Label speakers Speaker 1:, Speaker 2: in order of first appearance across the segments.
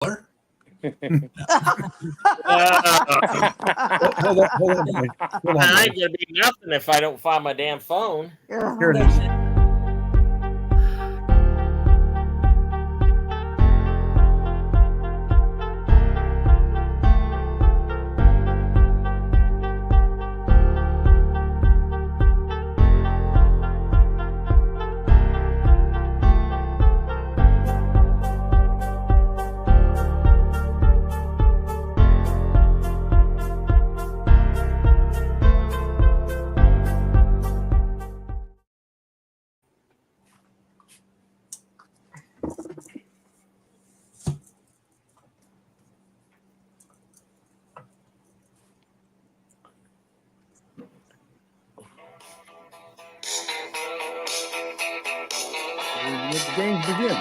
Speaker 1: Hold
Speaker 2: Hold on a minute. Hold on,
Speaker 3: I
Speaker 2: Ray.
Speaker 3: ain't gonna be nothing if I don't find my damn phone.
Speaker 2: Here it is. Let the games begin.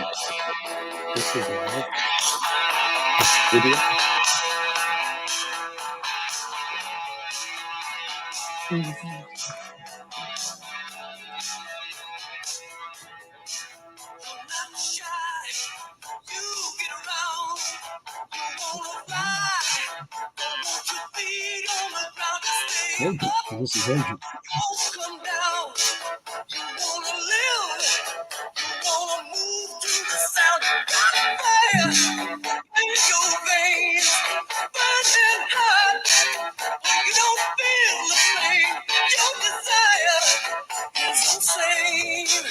Speaker 2: This is live video. This is Agent.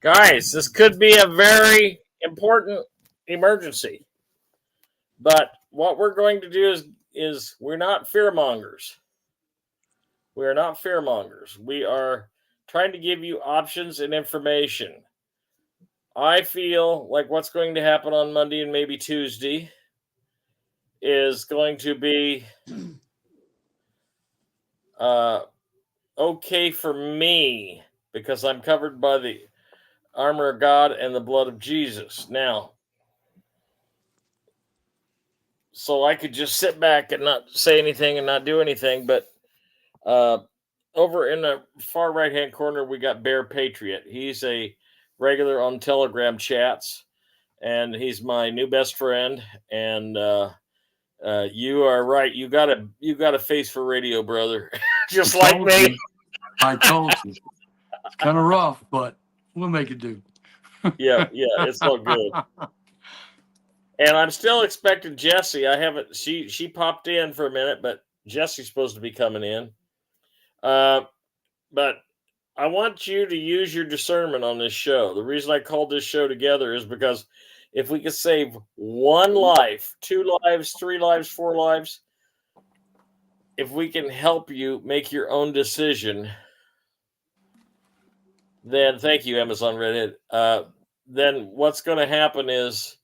Speaker 3: Guys, this could be a very important emergency. But what we're going to do is we're not fearmongers. We are not fearmongers. We are trying to give you options and information. I feel like what's going to happen on Monday and maybe Tuesday is going to be okay for me because I'm covered by the armor of God and the blood of Jesus. Now, so I could just sit back and not say anything and not do anything, but over in the far right hand corner, we got Bear Patriot. He's a regular on Telegram chats, and he's my new best friend. And you are right. You got a face for radio, brother, just like me.
Speaker 1: I told you. It's kind of rough, but we'll make it do.
Speaker 3: Yeah, it's all good. And I'm still expecting Jesse. I haven't. She popped in for a minute, but Jesse's supposed to be coming in. But I want you to use your discernment on this show. The reason I called this show together is because if we could save one life, 2 lives, 3 lives, 4 lives, if we can help you make your own decision, then thank you, Amazon Redhead. Then what's going to happen is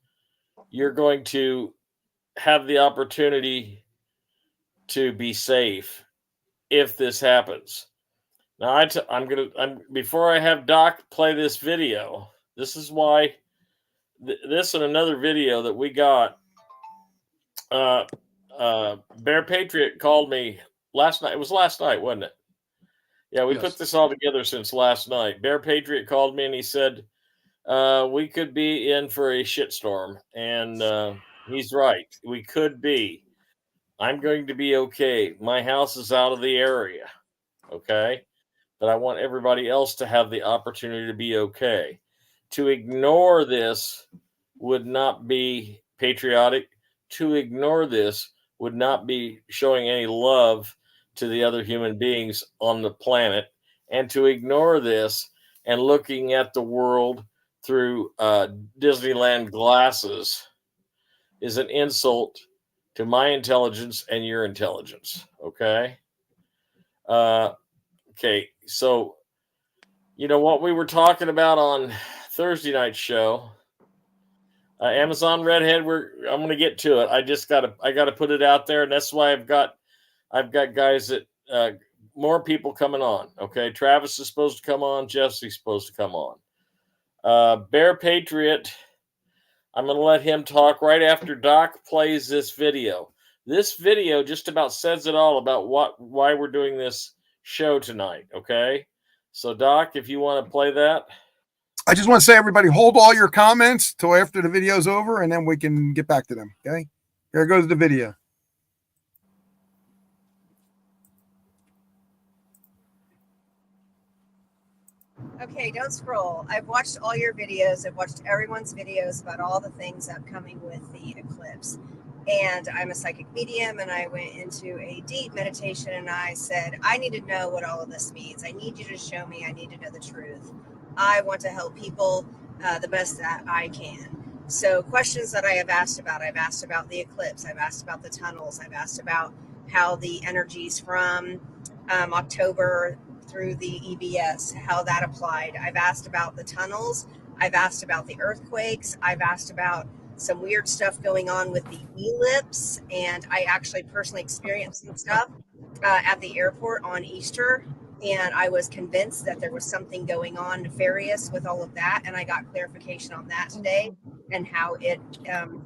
Speaker 3: you're going to have the opportunity to be safe if this happens. Now, I'm before I have Doc play this video. This is why this and another video that we got. Bear Patriot called me last night. It was last night, wasn't it? Yeah, we put this all together since last night. Bear Patriot called me and he said we could be in for a shitstorm, and he's right. We could be. I'm going to be okay. My house is out of the area, okay? But I want everybody else to have the opportunity to be okay. To ignore this would not be patriotic. To ignore this would not be showing any love to the other human beings on the planet. And to ignore this and looking at the world through Disneyland glasses is an insult to my intelligence and your intelligence. Okay. Okay. So, what we were talking about on Thursday night show, Amazon Redhead, I'm going to get to it. I got to put it out there. And that's why I've got guys that, more people coming on. Okay. Travis is supposed to come on. Jesse's supposed to come on. Bear Patriot, I'm going to let him talk right after Doc plays this video. This video just about says it all about why we're doing this show tonight. Okay. So Doc, if you want to play that.
Speaker 4: I just want to say, everybody, hold all your comments till after the video's over, and then we can get back to them. Okay. Here goes the video.
Speaker 5: Okay, don't scroll. I've watched all your videos. I've watched everyone's videos about all the things upcoming with the eclipse. And I'm a psychic medium, and I went into a deep meditation, and I said, I need to know what all of this means. I need you to show me. I need to know the truth. I want to help people the best that I can. So questions that I have asked about, I've asked about the eclipse. I've asked about the tunnels. I've asked about how the energies from October through the EBS, how that applied. I've asked about the tunnels. I've asked about the earthquakes. I've asked about some weird stuff going on with the ellipse. And I actually personally experienced some stuff at the airport on Easter. And I was convinced that there was something going on nefarious with all of that. And I got clarification on that today and how it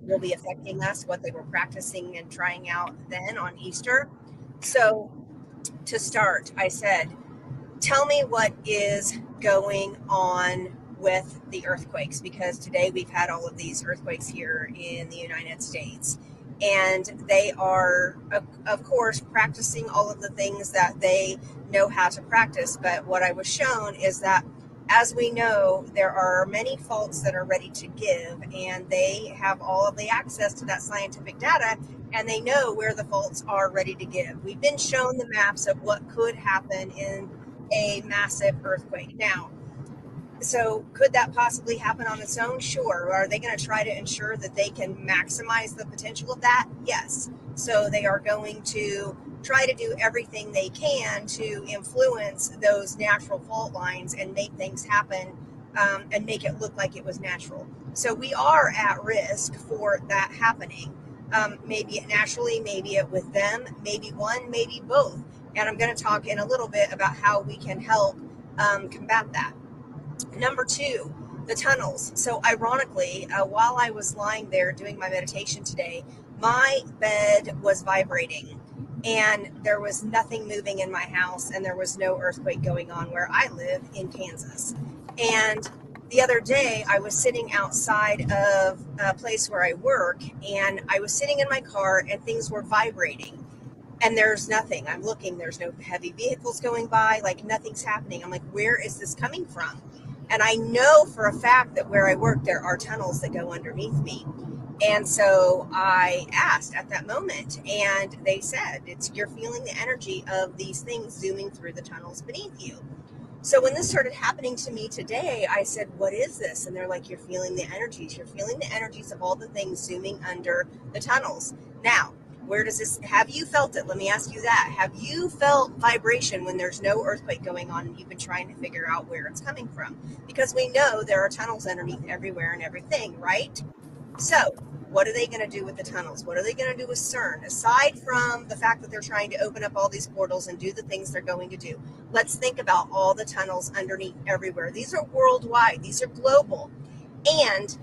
Speaker 5: will be affecting us, what they were practicing and trying out then on Easter. So to start, I said, tell me what is going on with the earthquakes, because today we've had all of these earthquakes here in the United States. And they are, of course, practicing all of the things that they know how to practice. But what I was shown is that, as we know, there are many faults that are ready to give, and they have all of the access to that scientific data, and they know where the faults are ready to give. We've been shown the maps of what could happen in a massive earthquake. Now, so could that possibly happen on its own? Sure. Are they going to try to ensure that they can maximize the potential of that? Yes. So they are going to try to do everything they can to influence those natural fault lines and make things happen and make it look like it was natural. So we are at risk for that happening. Maybe it naturally, maybe it with them, maybe one, maybe both. And I'm going to talk in a little bit about how we can help combat that. Number two, the tunnels. So ironically, while I was lying there doing my meditation today, my bed was vibrating and there was nothing moving in my house, and there was no earthquake going on where I live in Kansas. And the other day I was sitting outside of a place where I work, and I was sitting in my car and things were vibrating. And there's nothing. I'm looking, there's no heavy vehicles going by, like nothing's happening. I'm like, where is this coming from? And I know for a fact that where I work, there are tunnels that go underneath me. And so I asked at that moment, and they said, you're feeling the energy of these things zooming through the tunnels beneath you. So when this started happening to me today, I said, what is this? And they're like, you're feeling the energies. You're feeling the energies of all the things zooming under the tunnels. Now, Where does this, have you felt it? Let me ask you that. Have you felt vibration when there's no earthquake going on and you've been trying to figure out where it's coming from? Because we know there are tunnels underneath everywhere and everything, right? So what are they going to do with the tunnels? What are they going to do with CERN? Aside from the fact that they're trying to open up all these portals and do the things they're going to do, let's think about all the tunnels underneath everywhere. These are worldwide. These are global. And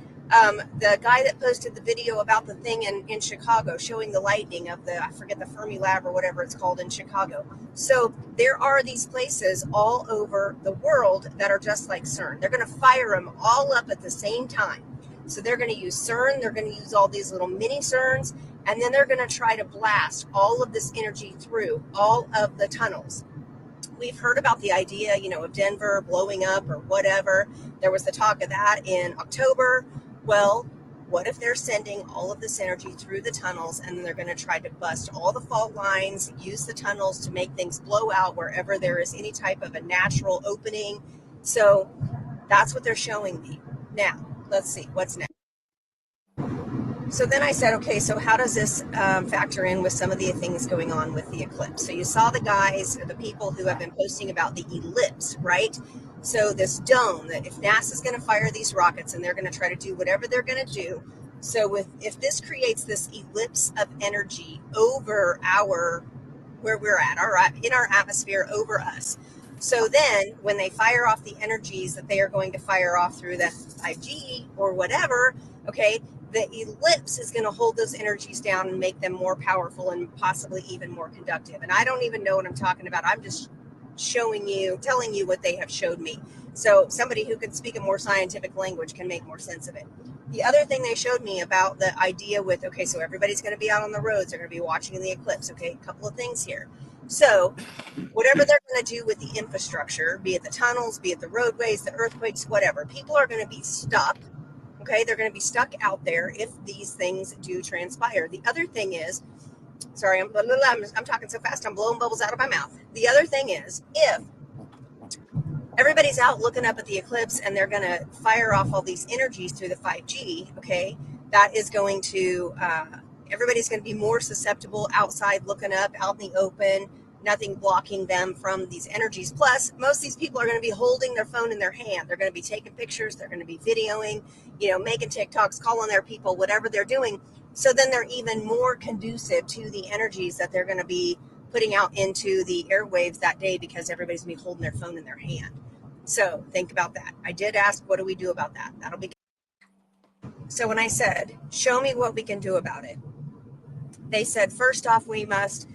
Speaker 5: the guy that posted the video about the thing in Chicago showing the lightning of the, I forget, the Fermi Lab or whatever it's called in Chicago. So there are these places all over the world that are just like CERN. They're going to fire them all up at the same time. So they're going to use CERN, they're going to use all these little mini CERNs, and then they're going to try to blast all of this energy through all of the tunnels. We've heard about the idea, of Denver blowing up or whatever. There was the talk of that in October. Well, what if they're sending all of this energy through the tunnels and then they're going to try to bust all the fault lines, use the tunnels to make things blow out wherever there is any type of a natural opening? So that's what they're showing me. Now, let's see what's next. So then I said, okay, so how does this factor in with some of the things going on with the eclipse? So you saw the guys, or the people who have been posting about the ellipse, right? So this dome, that if NASA's going to fire these rockets and they're going to try to do whatever they're going to do. So if this creates this ellipse of energy over where we're at, in our atmosphere over us. So then when they fire off the energies that they are going to fire off through the 5G or whatever, okay, the ellipse is going to hold those energies down and make them more powerful and possibly even more conductive. And I don't even know what I'm talking about. I'm just telling you what they have showed me. So somebody who can speak a more scientific language can make more sense of it. The other thing they showed me about the idea with, okay, so everybody's going to be out on the roads. They're going to be watching the eclipse. Okay, a couple of things here. So whatever they're going to do with the infrastructure, be it the tunnels, be it the roadways, the earthquakes, whatever, people are going to be stuck. Okay, they're going to be stuck out there if these things do transpire. The other thing is, sorry, I'm talking so fast, I'm blowing bubbles out of my mouth. The other thing is, if everybody's out looking up at the eclipse and they're going to fire off all these energies through the 5G, okay, that is going to, everybody's going to be more susceptible outside looking up, out in the open, nothing blocking them from these energies. Plus, most of these people are going to be holding their phone in their hand. They're going to be taking pictures. They're going to be videoing, making TikToks, calling their people, whatever they're doing. So then they're even more conducive to the energies that they're going to be putting out into the airwaves that day because everybody's going to be holding their phone in their hand. So think about that. I did ask, what do we do about that? That'll be. So when I said, show me what we can do about it, they said, first off, we must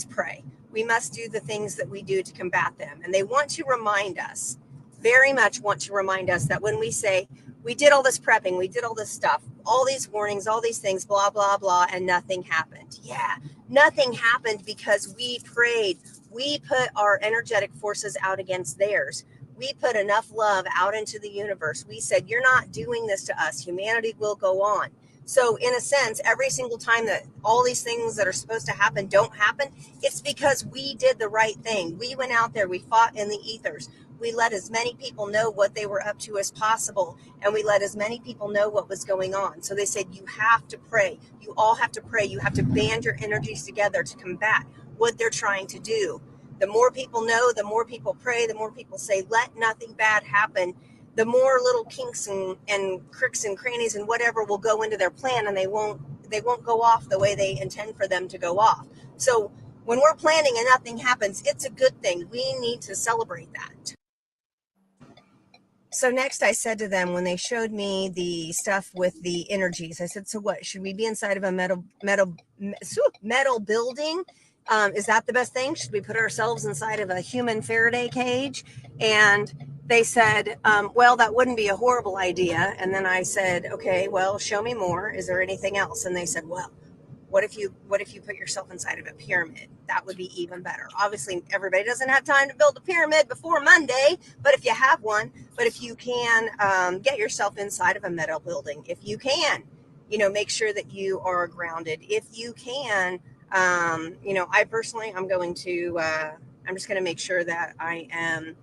Speaker 5: pray. We must do the things that we do to combat them. And they want to remind us, very much want to remind us that when we say, we did all this prepping, we did all this stuff, all these warnings, all these things, blah, blah, blah, and nothing happened. Yeah, nothing happened because we prayed. We put our energetic forces out against theirs. We put enough love out into the universe. We said, you're not doing this to us. Humanity will go on. So in a sense, every single time that all these things that are supposed to happen don't happen, it's because we did the right thing. We went out there, we fought in the ethers. We let as many people know what they were up to as possible. And we let as many people know what was going on. So they said, you have to pray. You all have to pray. You have to band your energies together to combat what they're trying to do. The more people know, the more people pray, the more people say, let nothing bad happen, the more little kinks and cricks and crannies and whatever will go into their plan, and they won't go off the way they intend for them to go off. So when we're planning and nothing happens, it's a good thing. We need to celebrate that. So next I said to them, when they showed me the stuff with the energies, I said, so what, should we be inside of a metal building? Is that the best thing? Should we put ourselves inside of a human Faraday cage? And they said, well, that wouldn't be a horrible idea. And then I said, okay, well, show me more. Is there anything else? And they said, well, what if you put yourself inside of a pyramid? That would be even better. Obviously, everybody doesn't have time to build a pyramid before Monday, but if you have one, but if you can get yourself inside of a metal building, if you can, make sure that you are grounded. If you can, I personally, I'm just going to make sure that I am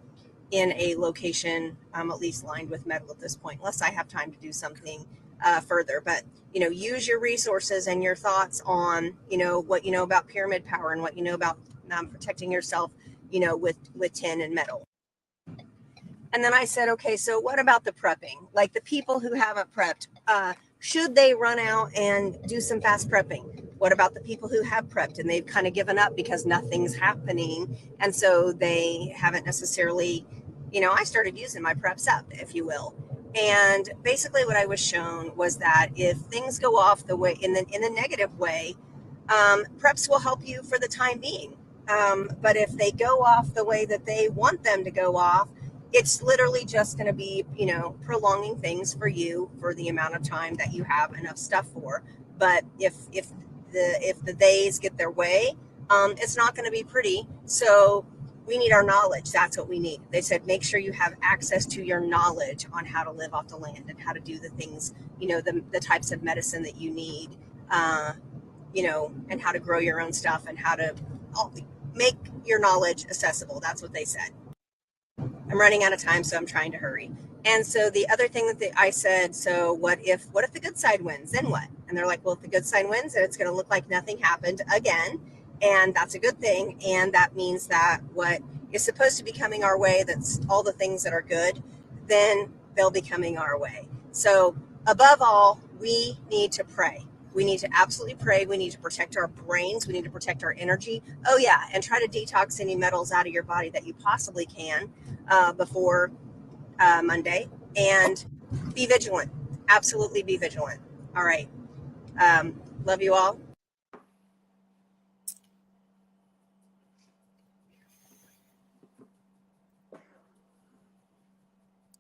Speaker 5: in a location at least lined with metal at this point, unless I have time to do something further. But use your resources and your thoughts on what you know about pyramid power and what you know about protecting yourself with tin and metal. And then I said, okay, so what about the prepping? Like the people who haven't prepped, should they run out and do some fast prepping? What about the people who have prepped and they've kind of given up because nothing's happening? And so they haven't necessarily, I started using my preps up, if you will. And basically what I was shown was that if things go off the way, in the negative way, preps will help you for the time being. But if they go off the way that they want them to go off, it's literally just going to be, prolonging things for you for the amount of time that you have enough stuff for. But if the days get their way, it's not going to be pretty. So we need our knowledge. That's what we need. They said, make sure you have access to your knowledge on how to live off the land and how to do the things, the types of medicine that you need, and how to grow your own stuff and how to make your knowledge accessible. That's what they said. I'm running out of time, so I'm trying to hurry. And so the other thing that I said, so what if the good side wins? Then what? And they're like, well, if the good side wins, then it's going to look like nothing happened again. And that's a good thing. And that means that what is supposed to be coming our way, that's all the things that are good, then they'll be coming our way. So above all, we need to pray. We need to absolutely pray. We need to protect our brains. We need to protect our energy. Oh, yeah. And try to detox any metals out of your body that you possibly can before Monday. And be vigilant. Absolutely be vigilant. All right. Love you all.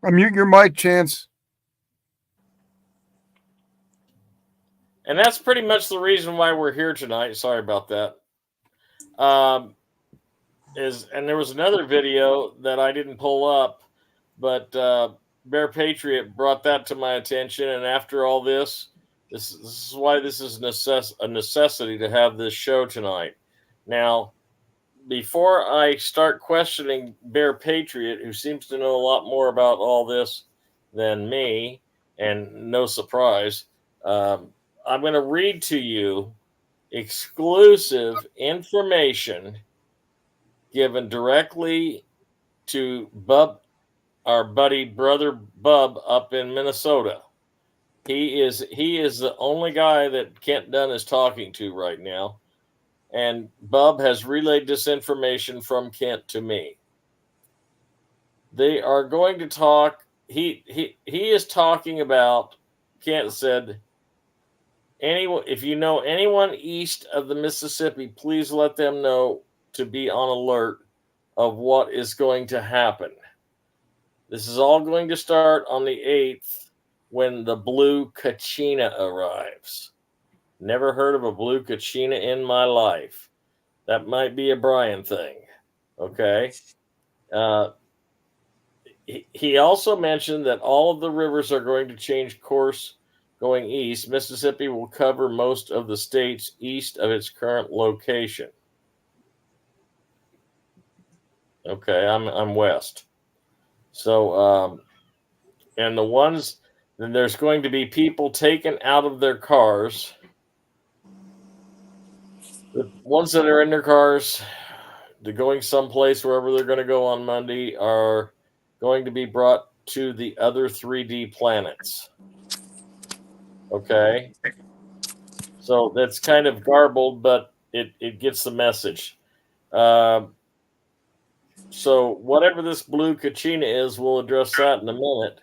Speaker 4: Unmute your mic, Chance.
Speaker 3: And that's pretty much the reason why we're here tonight. Sorry about that. And there was another video that I didn't pull up, but Bear Patriot brought that to my attention. And after all this is why this is a necessity to have this show tonight. Now, before I start questioning Bear Patriot, who seems to know a lot more about all this than me, and no surprise, I'm going to read to you exclusive information given directly to Bub, our brother Bub up in Minnesota. He is the only guy that Kent Dunn is talking to right now. And Bub has relayed this information from Kent to me. They are going to talk. He is talking about, Kent said, if you know anyone east of the Mississippi, please let them know to be on alert of what is going to happen. This is all going to start on the 8th when the blue Kachina arrives. Never heard of a blue Kachina in my life. That might be a Brian thing. Okay. He also mentioned that all of the rivers are going to change course going east. Mississippi will cover most of the states east of its current location. Okay, I'm west. So, and then there's going to be people taken out of their cars. The ones that are in their cars, they're going someplace, wherever they're going to go on Monday, are going to be brought to the other 3D planets. Okay. So that's kind of garbled, but it gets the message. So whatever this blue Kachina is, we'll address that in a minute.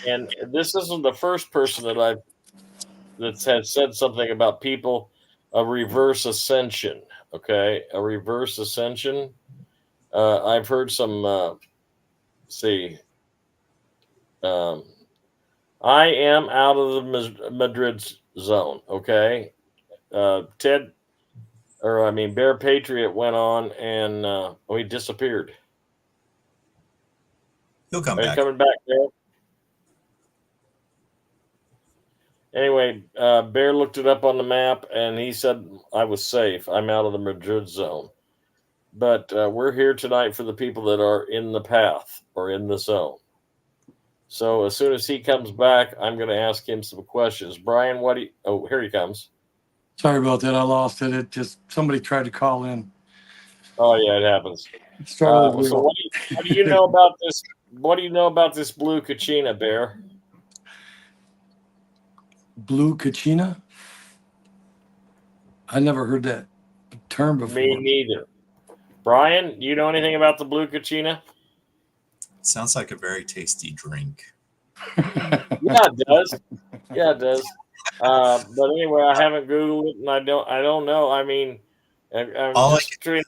Speaker 3: And this isn't the first person that has said something about people, a reverse ascension. Okay. A reverse ascension. I've heard some, I am out of the Madrid zone. Okay. Bear Patriot went on and he disappeared.
Speaker 6: He'll come
Speaker 3: Are you
Speaker 6: back.
Speaker 3: coming back, Bear? Anyway, Bear looked it up on the map and he said I was safe. I'm out of the Madrid zone. But we're here tonight for the people that are in the path or in the zone. So as soon as he comes back, I'm going to ask him some questions. Brian, what do you? Oh, here he comes.
Speaker 1: Sorry about that. I lost it. It just somebody tried to call in.
Speaker 3: Oh yeah, it happens.
Speaker 1: Started
Speaker 3: So what do you know about this? What do you know about this blue Kachina, Bear?
Speaker 1: Blue Kachina? I never heard that term before.
Speaker 3: Me neither. Brian, do you know anything about the blue Kachina?
Speaker 6: Sounds like a very tasty drink.
Speaker 3: Yeah, it does. Yeah, it does. But anyway, I haven't Googled it, and I don't know. I mean,
Speaker 6: All I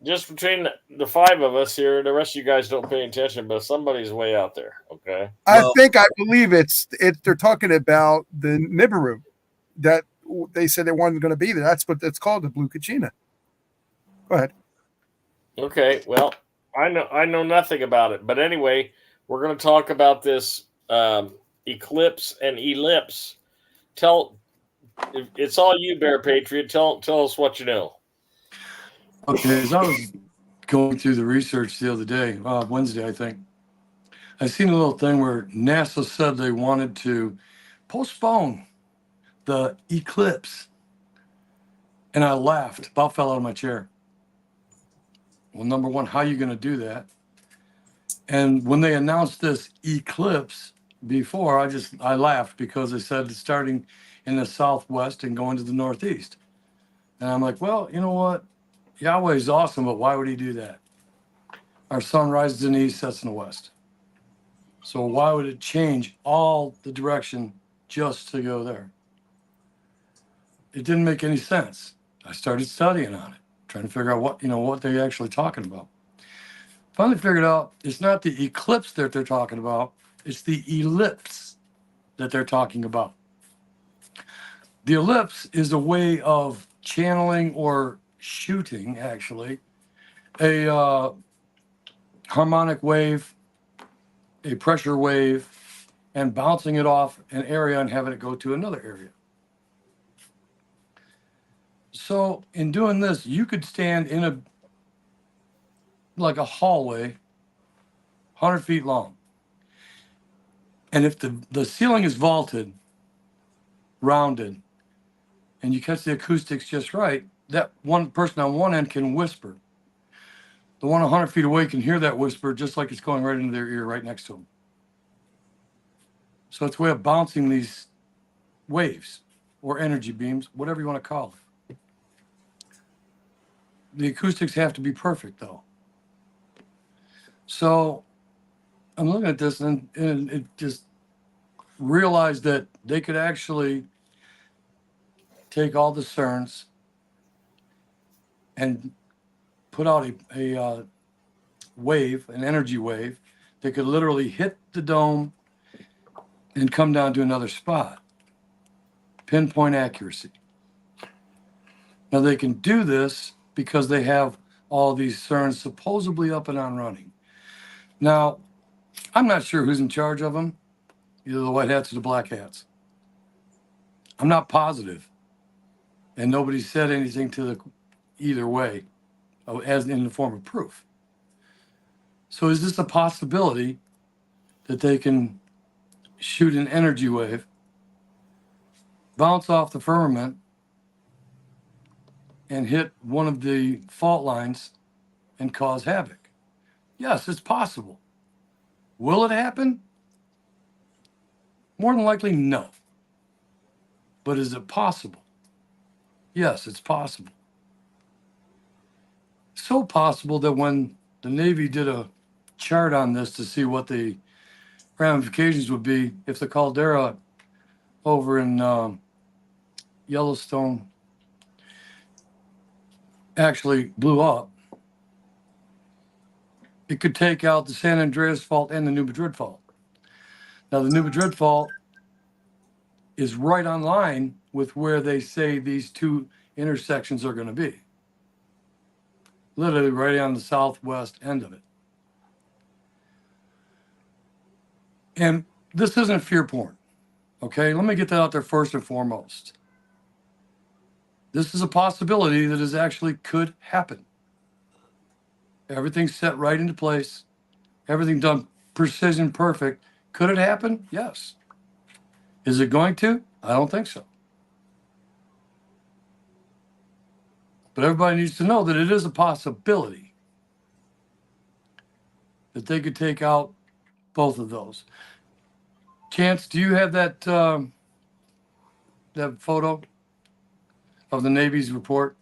Speaker 3: just between the five of us here, the rest of you guys don't pay attention, but somebody's way out there. Okay.
Speaker 4: I
Speaker 6: Well-
Speaker 4: believe it's they're talking about the Nibiru that they said they weren't going to be there. That's what it's called, the blue Kachina. Go ahead.
Speaker 3: Okay. Well, I know nothing about it, but anyway, we're going to talk about this eclipse and ellipse. It's all you, Bear Patriot. Tell us what you know.
Speaker 1: Okay, as I was going through the research the other day, Wednesday, I think, I seen a little thing where NASA said they wanted to postpone the eclipse. And I laughed, about fell out of my chair. Well, number one, how are you going to do that? And when they announced this eclipse before, I laughed because they said it's starting in the southwest and going to the northeast. And I'm like, well, you know what? Yahweh's awesome, but why would he do that? Our sun rises in the east, sets in the west. So why would it change all the direction just to go there? It didn't make any sense. I started studying on it, trying to figure out what they're actually talking about. Finally figured out it's not the eclipse that they're talking about, it's the ellipse that they're talking about. The ellipse is a way of channeling or shooting, actually, a harmonic wave, a pressure wave, and bouncing it off an area and having it go to another area. So in doing this, you could stand in a hallway, 100 feet long. And if the ceiling is vaulted, rounded, and you catch the acoustics just right, that one person on one end can whisper. The one 100 feet away can hear that whisper just like it's going right into their ear right next to them. So it's a way of bouncing these waves or energy beams, whatever you want to call it. The acoustics have to be perfect, though. So I'm looking at this and it just realized that they could actually take all the CERNs and put out a wave, an energy wave, that could literally hit the dome and come down to another spot. Pinpoint accuracy. Now they can do this because they have all these CERNs supposedly up and on running. Now, I'm not sure who's in charge of them, either the white hats or the black hats. I'm not positive. And nobody said anything to either way, as in the form of proof. So is this a possibility that they can shoot an energy wave, bounce off the firmament, and hit one of the fault lines and cause havoc? Yes, it's possible. Will it happen? More than likely, no. But is it possible? Yes, it's possible. So possible that when the Navy did a chart on this to see what the ramifications would be if the caldera over in Yellowstone actually blew up, it could take out the San Andreas Fault and the New Madrid Fault. Now, the New Madrid Fault is right on line with where they say these two intersections are going to be. Literally right on the southwest end of it. And this isn't fear porn, okay? Let me get that out there first and foremost. This is a possibility that is actually could happen. Everything's set right into place. Everything done precision perfect. Could it happen? Yes. Is it going to? I don't think so. But everybody needs to know that it is a possibility that they could take out both of those. Chance, do you have that that photo of the Navy's report?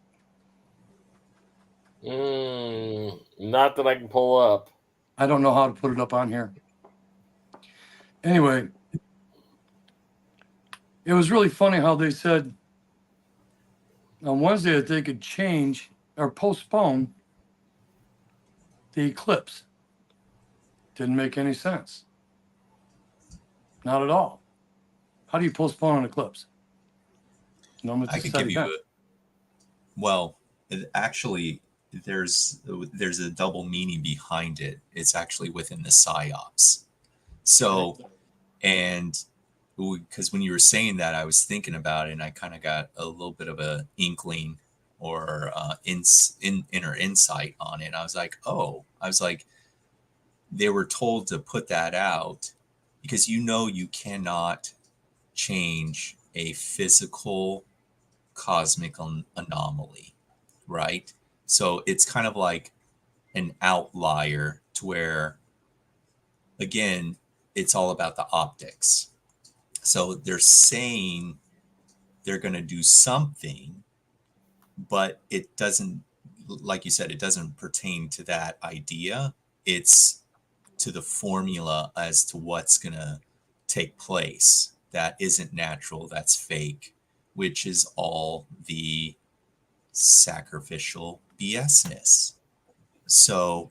Speaker 3: Not that I can pull up.
Speaker 1: I don't know how to put it up on here. Anyway, it was really funny how they said on Wednesday that they could change or postpone the eclipse. Didn't make any sense. Not at all. How do you postpone an eclipse? No,
Speaker 6: I could give you a, well, actually, there's a double meaning behind it. It's actually within the psyops. So, and because when you were saying that, I was thinking about it, and I kind of got a little bit of a inkling or inner insight on it. I was like, they were told to put that out because you cannot change a physical cosmic anomaly, right? So it's kind of like an outlier to where, again, it's all about the optics. So they're saying they're going to do something, but it doesn't, like you said, it doesn't pertain to that idea. It's to the formula as to what's going to take place. That isn't natural, that's fake, which is all the sacrificial BSness. So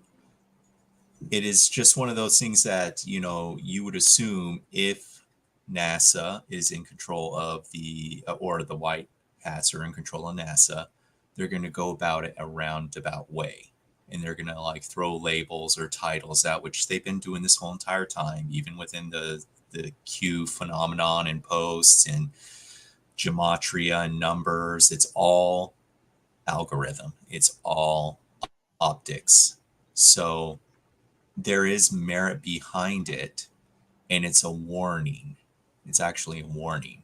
Speaker 6: it is just one of those things that, you would assume if NASA is in control of or the white hats are in control of NASA, they're going to go about it a roundabout way. And they're going to like throw labels or titles out, which they've been doing this whole entire time, even within the Q phenomenon and posts and gematria and numbers. It's all algorithm. It's all optics. So there is merit behind it, and it's a warning. It's actually a warning,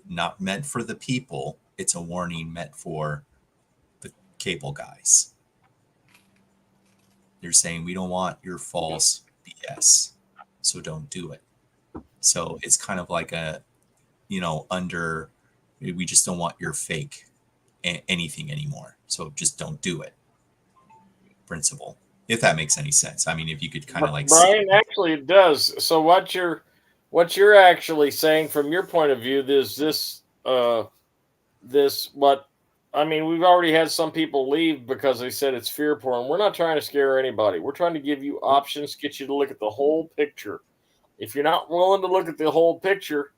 Speaker 6: not meant for the people. It's a warning meant for the cable guys. They're saying, we don't want your false BS, so don't do it. So it's kind of like we just don't want your fake anything anymore. So just don't do it. Principle, if that makes any sense. I mean, if you could kind of like
Speaker 3: Brian, actually it does. So what you're actually saying from your point of view is we've already had some people leave because they said it's fear porn. We're not trying to scare anybody. We're trying to give you options, get you to look at the whole picture. If you're not willing to look at the whole picture,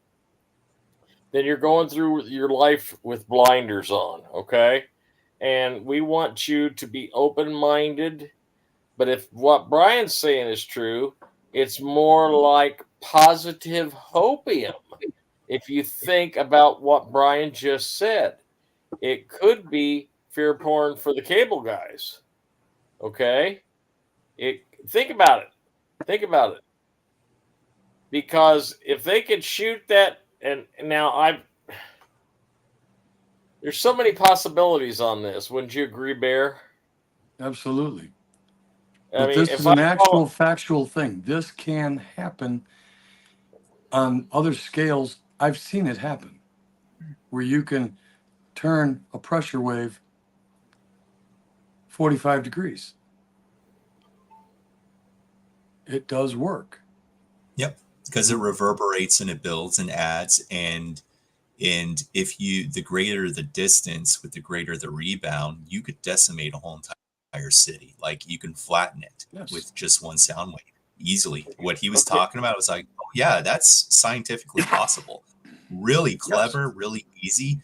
Speaker 3: then you're going through your life with blinders on, okay? And we want you to be open-minded. But if what Brian's saying is true, it's more like positive hopium. If you think about what Brian just said, it could be fear porn for the cable guys. Okay? Think about it. Think about it. Because if they could shoot that, and now there's so many possibilities on this. Wouldn't you agree, Bear?
Speaker 1: Absolutely.
Speaker 3: I
Speaker 1: But
Speaker 3: mean,
Speaker 1: this
Speaker 3: if
Speaker 1: is an
Speaker 3: I
Speaker 1: actual factual thing. This can happen on other scales. I've seen it happen where you can turn a pressure wave 45 degrees. It does work.
Speaker 6: Yep, because it reverberates and it builds and adds, and if the greater the distance with the greater the rebound, you could decimate a whole entire city. Like you can flatten it with just one sound wave easily. What he was talking about was like, oh yeah, that's scientifically possible. Really clever, really easy,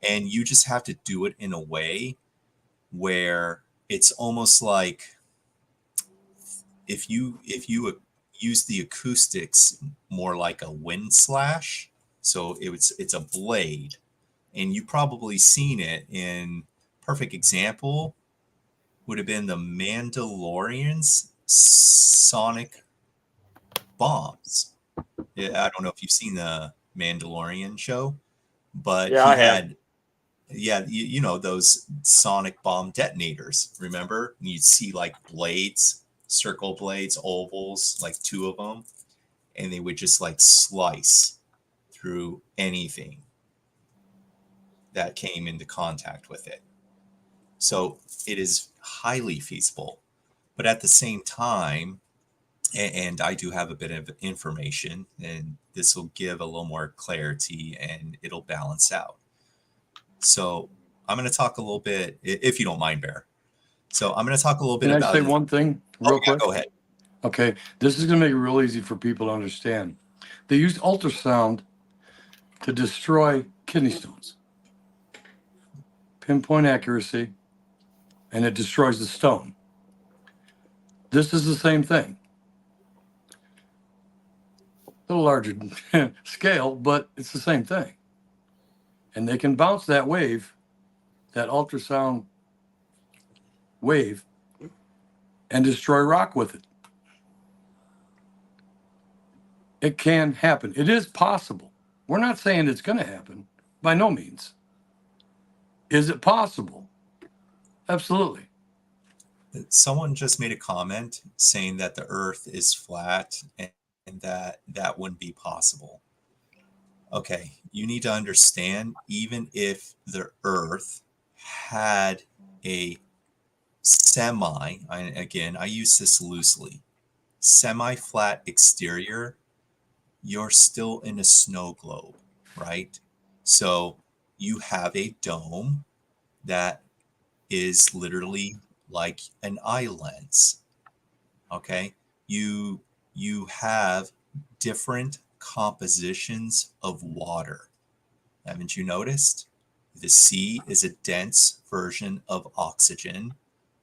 Speaker 6: and you just have to do it in a way where it's almost like if you use the acoustics more like a wind slash. So it's a blade, and you've probably seen it in perfect example would have been the Mandalorian's sonic bombs. Yeah, I don't know if you've seen the Mandalorian show, but
Speaker 3: Yeah,
Speaker 6: he
Speaker 3: I have.
Speaker 6: had, yeah, you know, those sonic bomb detonators, remember? And you'd see like blades, circle blades, ovals, like two of them, and they would just like slice through anything that came into contact with it. So it is highly feasible. But at the same time, and I do have a bit of information, and this will give a little more clarity and it'll balance out. So I'm going to talk a little bit, if you don't mind, Bear. So I'm going to talk a little bit
Speaker 1: Can I
Speaker 6: about
Speaker 1: say
Speaker 6: it.
Speaker 1: one thing
Speaker 6: Oh,
Speaker 1: real
Speaker 6: yeah,
Speaker 1: quick?
Speaker 6: go ahead.
Speaker 1: Okay, this is going to make it real easy for people to understand. They use ultrasound to destroy kidney stones, pinpoint accuracy, and it destroys the stone. This is the same thing. A little larger scale, but it's the same thing. And they can bounce that wave, that ultrasound wave, and destroy rock with it. It can happen. It is possible. We're not saying it's going to happen, by no means. Is it possible? Absolutely.
Speaker 6: Someone just made a comment saying that the earth is flat and that wouldn't be possible. Okay, you need to understand, even if the earth had a again, I use this loosely, semi-flat exterior, you're still in a snow globe, right? So you have a dome that is literally like an eye lens. Okay, you have different compositions of water. Haven't you noticed? The sea is a dense version of oxygen.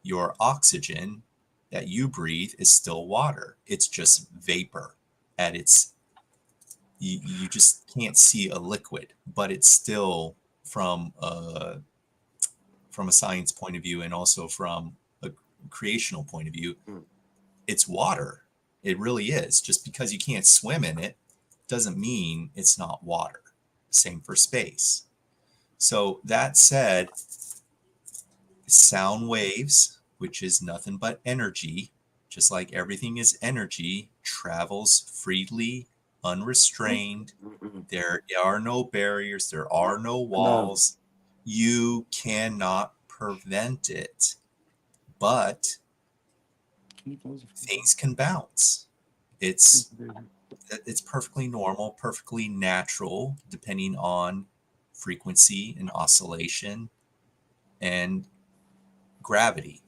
Speaker 6: Your oxygen that you breathe is still water. It's just vapor at its, you just can't see a liquid, but it's still from a science point of view and also from a creational point of view, it's water. It really is. Just because you can't swim in it doesn't mean it's not water. Same for space. So that said, sound waves, which is nothing but energy, just like everything is energy, travels freely, unrestrained. There are no barriers, there are no walls. You cannot prevent it, but things can bounce. It's perfectly normal, perfectly natural, depending on frequency and oscillation and gravity,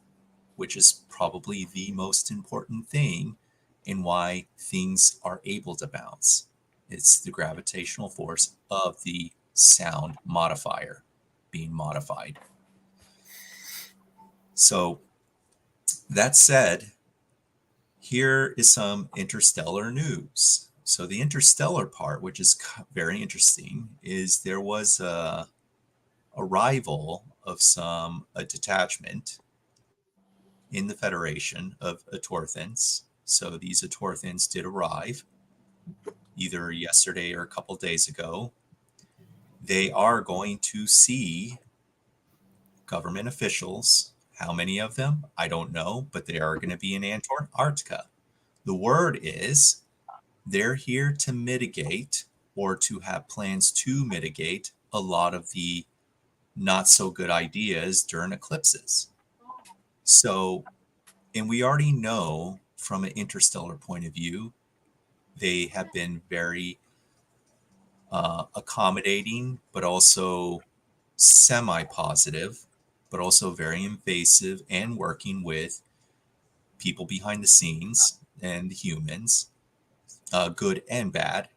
Speaker 6: which is probably the most important thing in why things are able to bounce. It's the gravitational force of the sound modifier being modified. So that said, here is some interstellar news. So the interstellar part, which is very interesting, is there was a arrival of a detachment in the Federation of Atorthans. So these Atorthans did arrive either yesterday or a couple days ago. They are going to see government officials. How many of them? I don't know, but they are going to be in Antarctica. The word is they're here to mitigate or to have plans to mitigate a lot of the not so good ideas during eclipses. So, and we already know from an interstellar point of view, they have been very accommodating, but also semi-positive, but also very invasive and working with people behind the scenes and the humans, good and bad.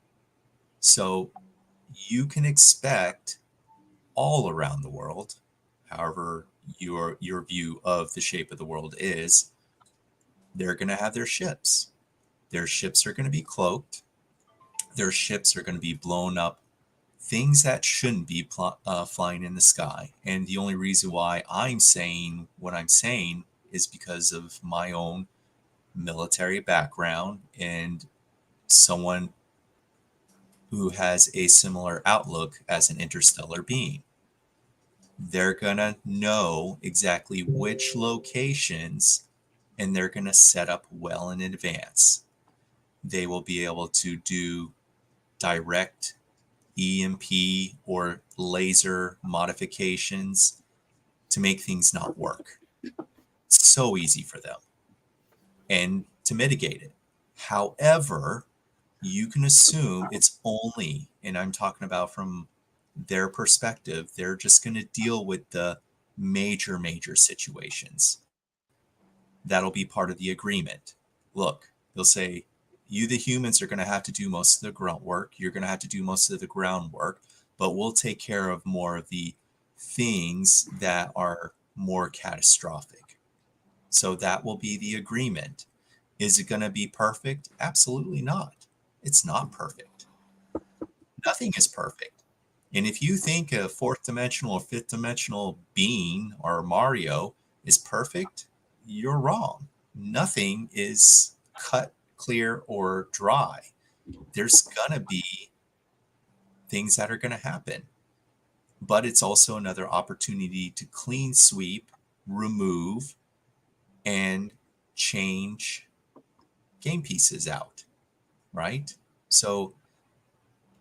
Speaker 6: So you can expect all around the world, however your view of the shape of the world is, they're going to have their ships. Their ships are going to be cloaked. Their ships are going to be blown up. Things that shouldn't be flying in the sky. And the only reason why I'm saying what I'm saying is because of my own military background and someone who has a similar outlook as an interstellar being. They're going to know exactly which locations, and they're going to set up well in advance. They will be able to do direct EMP or laser modifications to make things not work. It's so easy for them, and to mitigate it. However, you can assume it's only, and I'm talking about from their perspective, they're just going to deal with the major situations. That'll be part of the agreement. Look, they'll say, you, the humans, are going to have to do most of the grunt work. You're going to have to do most of the groundwork, but we'll take care of more of the things that are more catastrophic. So that will be the agreement. Is it going to be perfect? Absolutely not. It's not perfect. Nothing is perfect. And if you think a fourth dimensional or fifth dimensional being or Mario is perfect, you're wrong. Nothing is cut, clear, or dry. There's going to be things that are going to happen. But it's also another opportunity to clean sweep, remove, and change game pieces out, right? So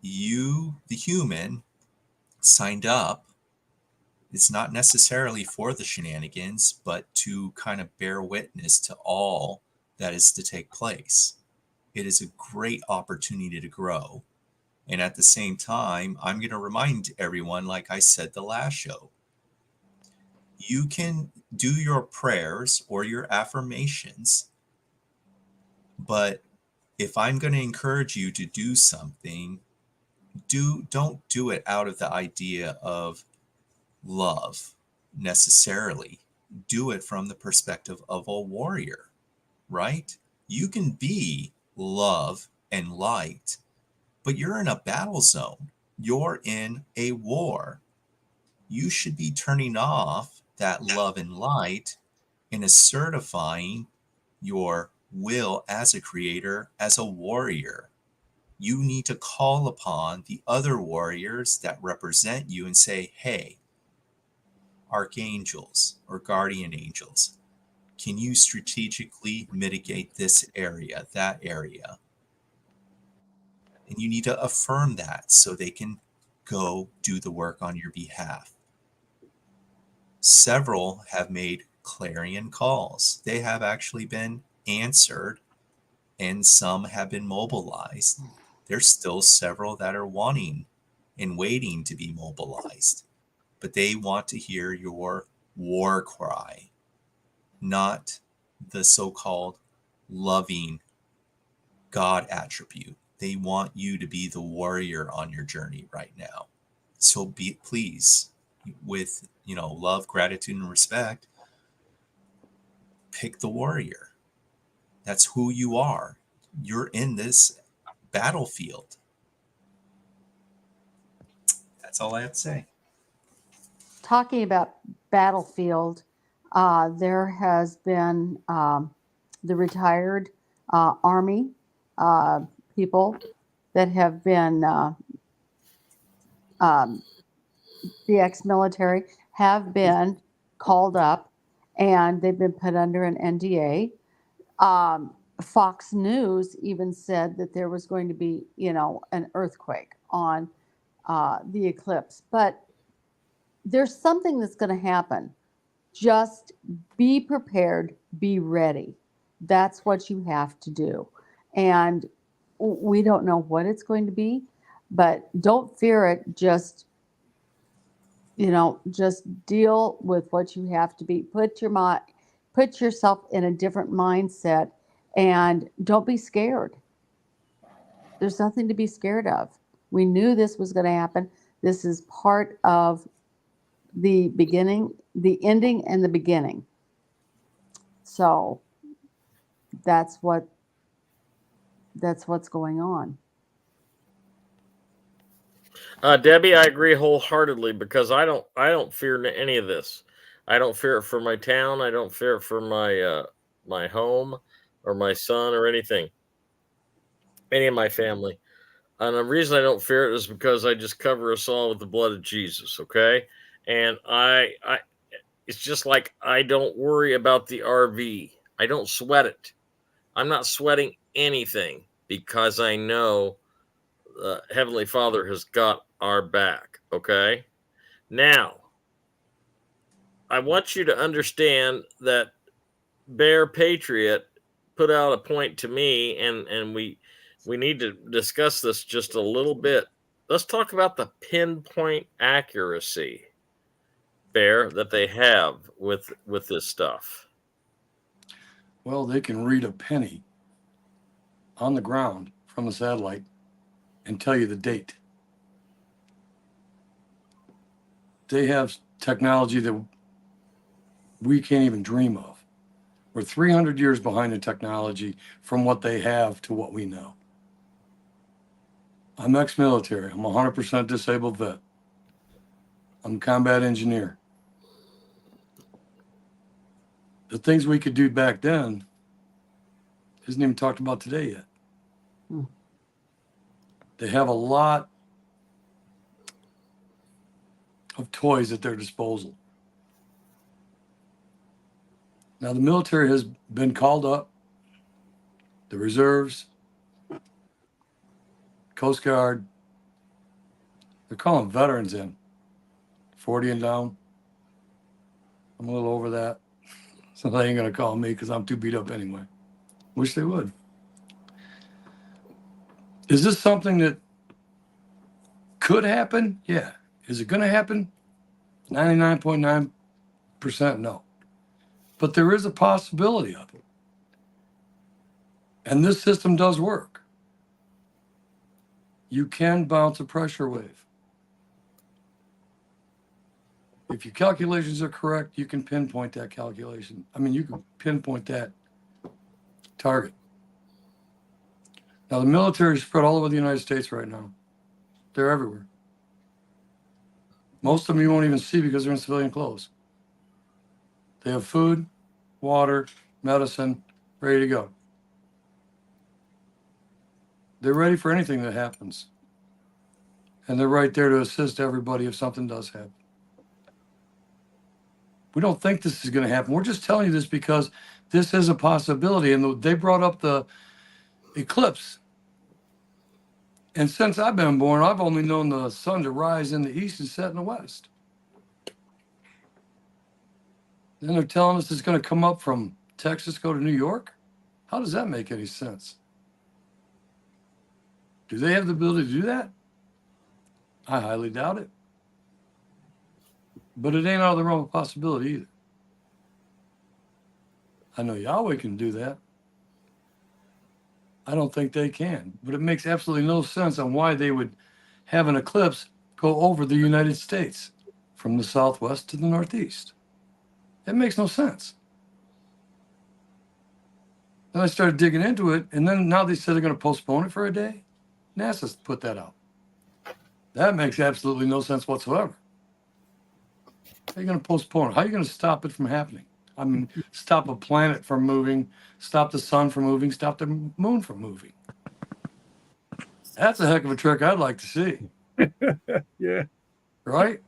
Speaker 6: you, the human, signed up. It's not necessarily for the shenanigans, but to kind of bear witness to all that is to take place. It is a great opportunity to grow. And at the same time, I'm going to remind everyone, like I said the last show, you can do your prayers or your affirmations, but if I'm going to encourage you to do something, don't do it out of the idea of love necessarily. Do it from the perspective of a warrior, right? You can be love and light, but you're in a battle zone. You're in a war. You should be turning off that love and light and assertifying your will as a creator, as a warrior. You need to call upon the other warriors that represent you and say, hey, archangels or guardian angels, can you strategically mitigate this area, that area? And you need to affirm that so they can go do the work on your behalf. Several have made clarion calls. They have actually been answered, and some have been mobilized. There's still several that are wanting and waiting to be mobilized, but they want to hear your war cry, not the so-called loving God attribute. They want you to be the warrior on your journey right now. So please, with love, gratitude, and respect, pick the warrior. That's who you are. You're in this battlefield. That's all I have to say.
Speaker 7: Talking about battlefield, there has been the retired Army people that have been the ex-military have been called up, and they've been put under an NDA. Fox News even said that there was going to be, an earthquake on the eclipse. But there's something that's going to happen. Just be prepared, be ready. That's what you have to do. And we don't know what it's going to be, but don't fear it. Just deal with what you have to be. Put yourself in a different mindset, and don't be scared. There's nothing to be scared of. We knew this was going to happen. This is part of the beginning, the ending, and the beginning. So that's what's going on.
Speaker 3: Debbie, I agree wholeheartedly, because I don't fear any of this. I don't fear it for my town. I don't fear it for my home or my son or anything, any of my family. And the reason I don't fear it is because I just cover us all with the blood of Jesus, okay? And I it's just like I don't worry about the RV. I don't sweat it. I'm not sweating anything because I know Heavenly Father has got our back, okay? Now, I want you to understand that Bear Patriot put out a point to me, and we need to discuss this just a little bit. Let's talk about the pinpoint accuracy, Bear, that they have with this stuff.
Speaker 1: Well, they can read a penny on the ground from the satellite and tell you the date. They have technology that we can't even dream of. We're 300 years behind in technology from what they have to what we know. I'm ex-military. I'm a 100% disabled vet. I'm a combat engineer. The things we could do back then isn't even talked about today yet. They have a lot of toys at their disposal. Now, the military has been called up, the reserves, Coast Guard, they're calling veterans in, 40 and down. I'm a little over that. So they ain't going to call me because I'm too beat up anyway. Wish they would. Is this something that could happen? Yeah. Is it going to happen? 99.9% no. But there is a possibility of it. And this system does work. You can bounce a pressure wave. If your calculations are correct, you can pinpoint that calculation. I mean, you can pinpoint that target. Now, the military is spread all over the United States right now. They're everywhere. Most of them you won't even see because they're in civilian clothes. They have food, water, medicine, ready to go. They're ready for anything that happens. And they're right there to assist everybody if something does happen. We don't think this is going to happen. We're just telling you this because this is a possibility. And they brought up the eclipse. And since I've been born, I've only known the sun to rise in the east and set in the west. Then they're telling us it's going to come up from Texas, go to New York. How does that make any sense? Do they have the ability to do that? I highly doubt it. But it ain't out of the realm of possibility either. I know Yahweh can do that. I don't think they can, but it makes absolutely no sense on why they would have an eclipse go over the United States from the southwest to the northeast. It makes no sense. Then I started digging into it, and then now they said they're going to postpone it for a day. NASA's put that out. That makes absolutely no sense whatsoever. How are you going to postpone it? How are you going to stop it from happening? I mean, stop a planet from moving, stop the sun from moving, stop the moon from moving. That's a heck of a trick I'd like to see.
Speaker 4: Yeah.
Speaker 1: Right?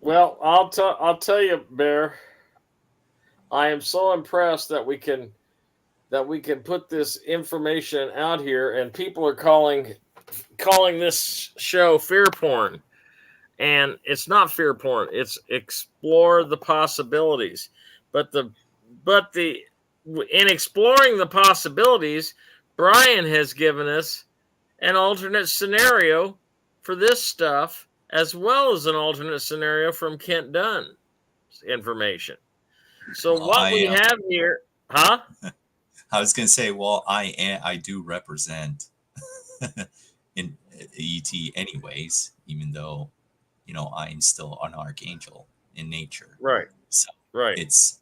Speaker 3: Well, I'll tell you, Bear. I am so impressed that we can put this information out here, and people are calling this show fear porn, and it's not fear porn. It's explore the possibilities. But in exploring the possibilities, Brian has given us an alternate scenario for this stuff, as well as an alternate scenario from Kent Dunn's information. So
Speaker 6: Well,
Speaker 3: what we have here, huh?
Speaker 6: I was going to say, well, I do represent in ET anyways, even though, I'm still an archangel in nature.
Speaker 3: Right.
Speaker 6: So
Speaker 3: Right.
Speaker 6: it's,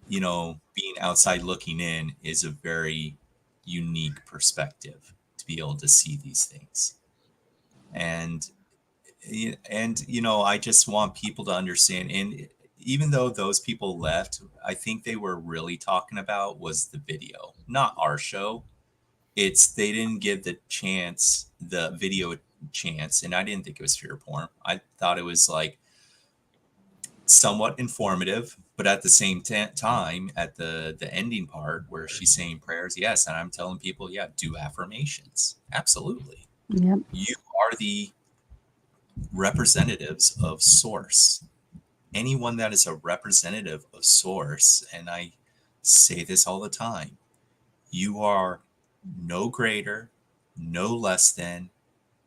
Speaker 6: being outside looking in is a very unique perspective to be able to see these things. And I just want people to understand. And even though those people left, I think they were really talking about was the video, not our show. They didn't give the video a chance, and I didn't think it was fear porn. I thought it was like somewhat informative, but at the same time, at the ending part where she's saying prayers, yes, and I'm telling people, yeah, do affirmations, absolutely.
Speaker 7: Yep.
Speaker 6: You are the representatives of source. Anyone that is a representative of source, and I say this all the time, you are no greater, no less than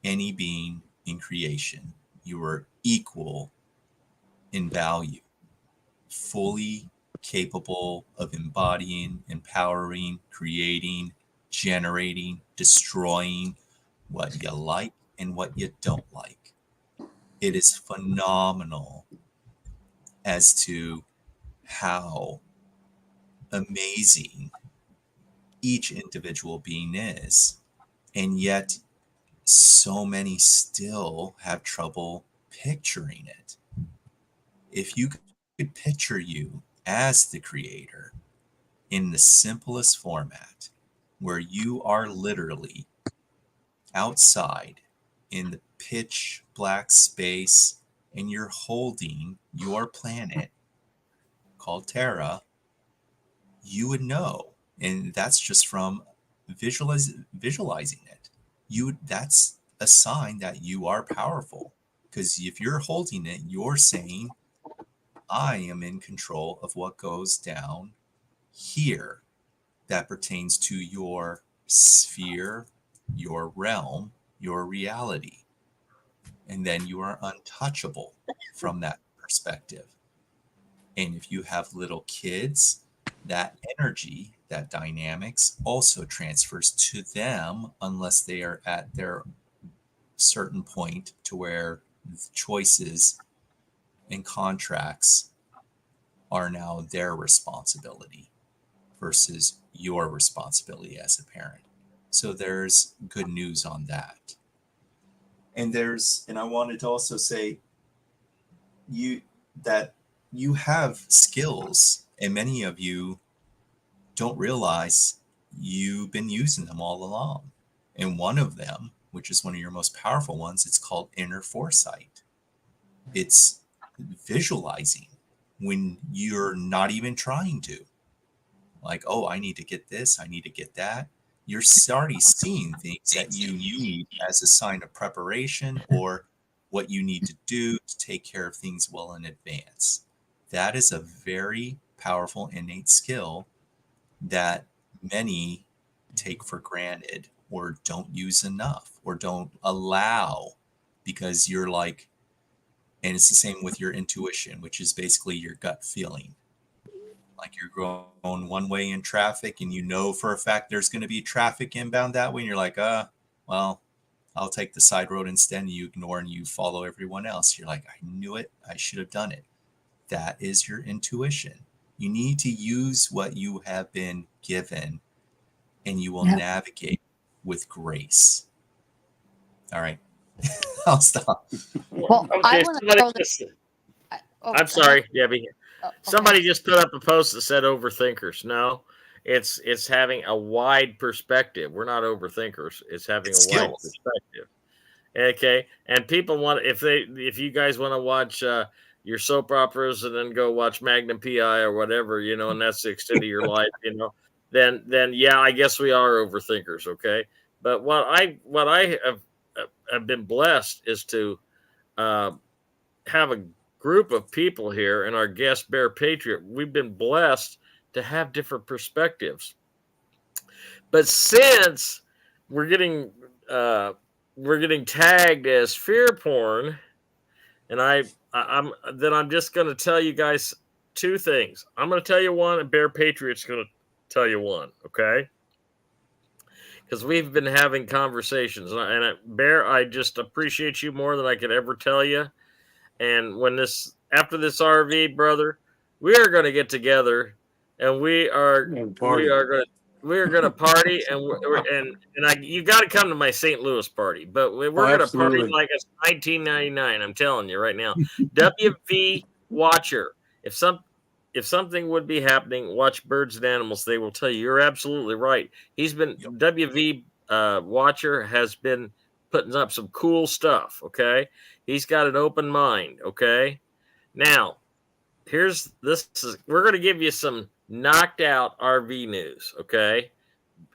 Speaker 6: any being in creation. You are equal in value, fully capable of embodying, empowering, creating, generating, destroying what you like and what you don't like. It is phenomenal as to how amazing each individual being is. And yet, so many still have trouble picturing it. If you could picture you as the creator in the simplest format, where you are literally outside in the pitch black space and you're holding your planet called Terra, you would know. And that's just from visualizing it. That's a sign that you are powerful, because if you're holding it, you're saying, I am in control of what goes down here that pertains to your sphere, your realm, your reality. And then you are untouchable from that perspective. And if you have little kids, that energy, that dynamics also transfers to them, unless they are at their certain point to where choices and contracts are now their responsibility versus your responsibility as a parent. So there's good news on that. And I wanted to also say that you have skills, and many of you don't realize you've been using them all along. And one of them, which is one of your most powerful ones, it's called inner foresight. It's visualizing when you're not even trying to. Like, oh, I need to get this, I need to get that. You're already seeing things that you need as a sign of preparation, or what you need to do to take care of things well in advance. That is a very powerful innate skill that many take for granted, or don't use enough, or don't allow, because you're like, and it's the same with your intuition, which is basically your gut feeling. Like you're going one way in traffic and you know for a fact there's going to be traffic inbound that way. And you're like, well, I'll take the side road instead. And you ignore and you follow everyone else. You're like, I knew it. I should have done it. That is your intuition. You need to use what you have been given, and you will navigate with grace. All right. I'll stop.
Speaker 7: Well, I want to throw this.
Speaker 3: I'm sorry, Debbie. Somebody just put up a post that said overthinkers. No, it's having a wide perspective. We're not overthinkers. It's having a wide perspective. Okay. And people want, if you guys want to watch your soap operas and then go watch Magnum PI or whatever, and that's the extent of your life, then yeah, I guess we are overthinkers. Okay. But what I have been blessed is to have a group of people here, and our guest Bear Patriot, we've been blessed to have different perspectives. But since we're getting tagged as fear porn, and I'm just going to tell you guys two things. I'm going to tell you one, and Bear Patriot's going to tell you one, okay? Because we've been having conversations, and Bear, I just appreciate you more than I could ever tell you. And after this RV, brother, we are going to get together, and we are going to party, and you got to come to my St. Louis party. But we're going to party like it's 1999. I'm telling you right now. WV Watcher. If if something would be happening, watch Birds and Animals. They will tell you. You're absolutely right. He's been WV Watcher has been putting up some cool stuff. Okay, he's got an open mind. Okay, now we're going to give you some knocked out RV news. Okay,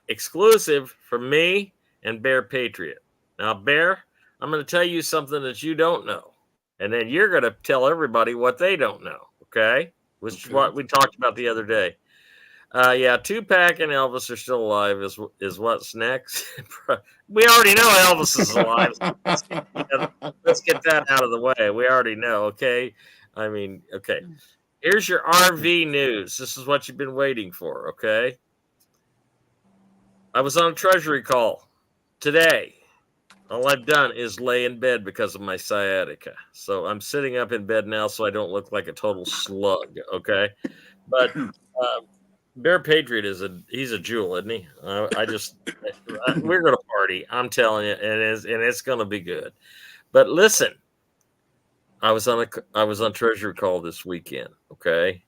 Speaker 3: exclusive from me and Bear Patriot. Now, Bear, I'm going to tell you something that you don't know, and then you're going to tell everybody what they don't know. Okay, which is what we talked about the other day. Yeah, Tupac and Elvis are still alive. Is what's next? We already know Elvis is alive. Let's get that out of the way. We already know. Okay, I mean, okay. Here's your RV news. This is what you've been waiting for. Okay, I was on a Treasury call today. All I've done is lay in bed because of my sciatica. So I'm sitting up in bed now so I don't look like a total slug. Okay, but. Bear Patriot he's a jewel, isn't he? We're gonna party. I'm telling you, and it's gonna be good. But listen, I was on Treasury call this weekend. Okay,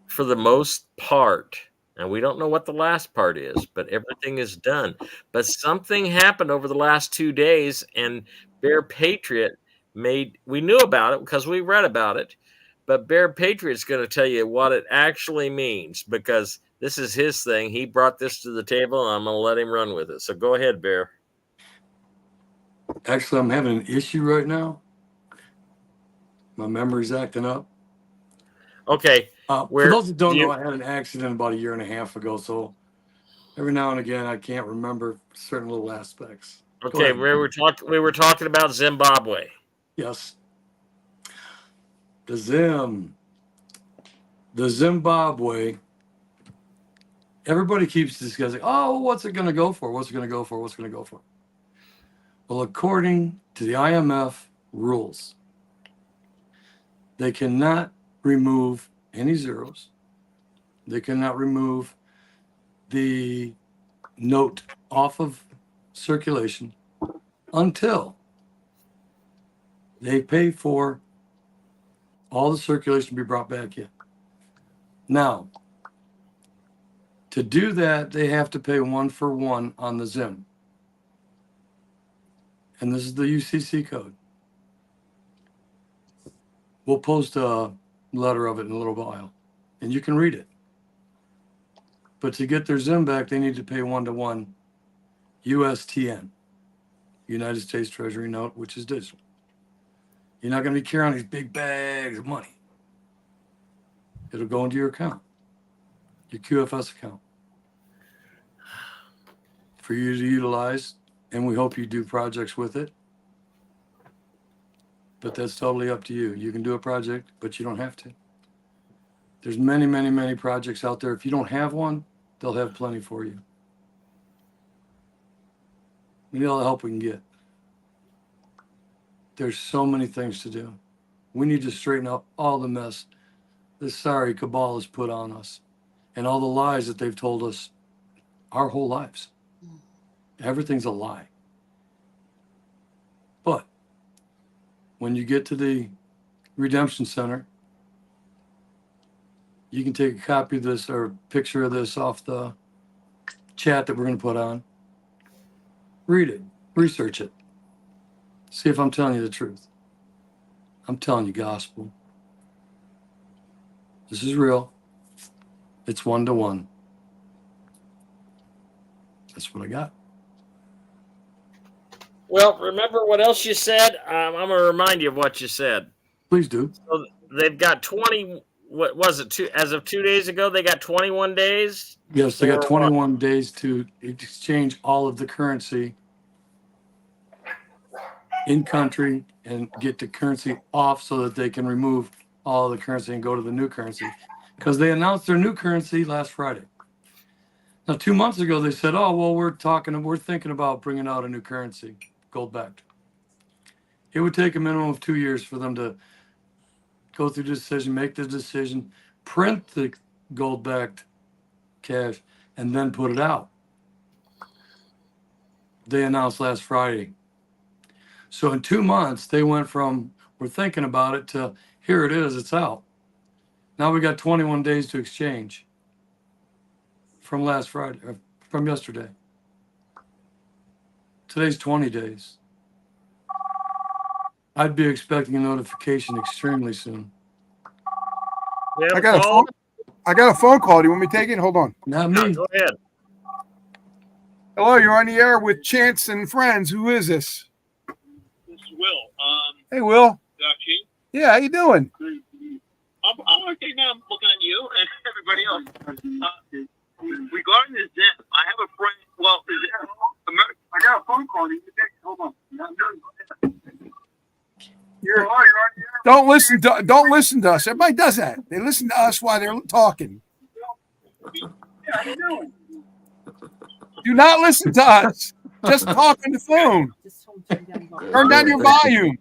Speaker 3: for the most part, and we don't know what the last part is, but everything is done. But something happened over the last 2 days, and Bear Patriot we knew about it because we read about it. But Bear Patriot's going to tell you what it actually means because this is his thing. He brought this to the table, and I'm going to let him run with it. So go ahead, Bear.
Speaker 1: Actually, I'm having an issue right now. My memory's acting up.
Speaker 3: Okay.
Speaker 1: For those that don't know, I had an accident about 1.5 years ago. So every now and again, I can't remember certain little aspects.
Speaker 3: Okay, we were talking about Zimbabwe.
Speaker 1: Yes. The Zimbabwe, everybody keeps discussing, oh, what's it going to go for? What's it going to go for? What's it going to go for? Well, according to the IMF rules, they cannot remove any zeros. They cannot remove the note off of circulation until they pay for all the circulation to be brought back in. Now, to do that, they have to pay 1-for-1 on the Zim. And this is the UCC code. We'll post a letter of it in a little while, and you can read it. But to get their Zim back, they need to pay 1-to-1 USTN, United States Treasury note, which is digital. You're not going to be carrying these big bags of money. It'll go into your account, your QFS account, for you to utilize, and we hope you do projects with it. But that's totally up to you. You can do a project, but you don't have to. There's many, many, many projects out there. If you don't have one, they'll have plenty for you. We need all the help we can get. There's so many things to do. We need to straighten up all the mess this sorry cabal has put on us and all the lies that they've told us our whole lives. Everything's a lie. But when you get to the Redemption Center, you can take a copy of this or a picture of this off the chat that we're going to put on. Read it, research it. See if I'm telling you the truth. I'm telling you gospel. This is real. It's 1-to-1. That's what I got.
Speaker 3: Well, remember what else you said? I'm going to remind you of what you said.
Speaker 1: Please do.
Speaker 3: So they've got 20. What was it? As of 2 days ago, they got 21 days.
Speaker 1: Yes, they got 21 days to exchange all of the currency in country and get the currency off so that they can remove all of the currency and go to the new currency. Because they announced their new currency last Friday. Now, 2 months ago, they said, oh, well, we're thinking about bringing out a new currency, gold-backed. It would take a minimum of 2 years for them to go through the decision, make the decision, print the gold-backed cash, and then put it out. They announced last Friday. So in 2 months, they went from, we're thinking about it, to here it is, it's out. Now we got 21 days to exchange from last Friday, from yesterday. Today's 20 days. I'd be expecting a notification extremely soon.
Speaker 3: We have
Speaker 4: I got a
Speaker 3: call?
Speaker 4: I got a phone call. Do you want me to take it? Hold on.
Speaker 1: Not
Speaker 3: Yeah,
Speaker 1: me.
Speaker 3: go ahead.
Speaker 4: Hello, you're on the air with Chance and Friends. Who is this?
Speaker 8: This is Will.
Speaker 4: Hey, Will.
Speaker 8: Doc G.
Speaker 4: Yeah, how you doing?
Speaker 8: I'm okay now. I'm looking at you and everybody else. Regarding this ZIP, I have a friend. Well, is it I got a phone call. Hold on.
Speaker 4: Don't listen to us. Everybody does that. They listen to us while they're talking. Do not listen to us. Just talk on the phone. Turn down your volume.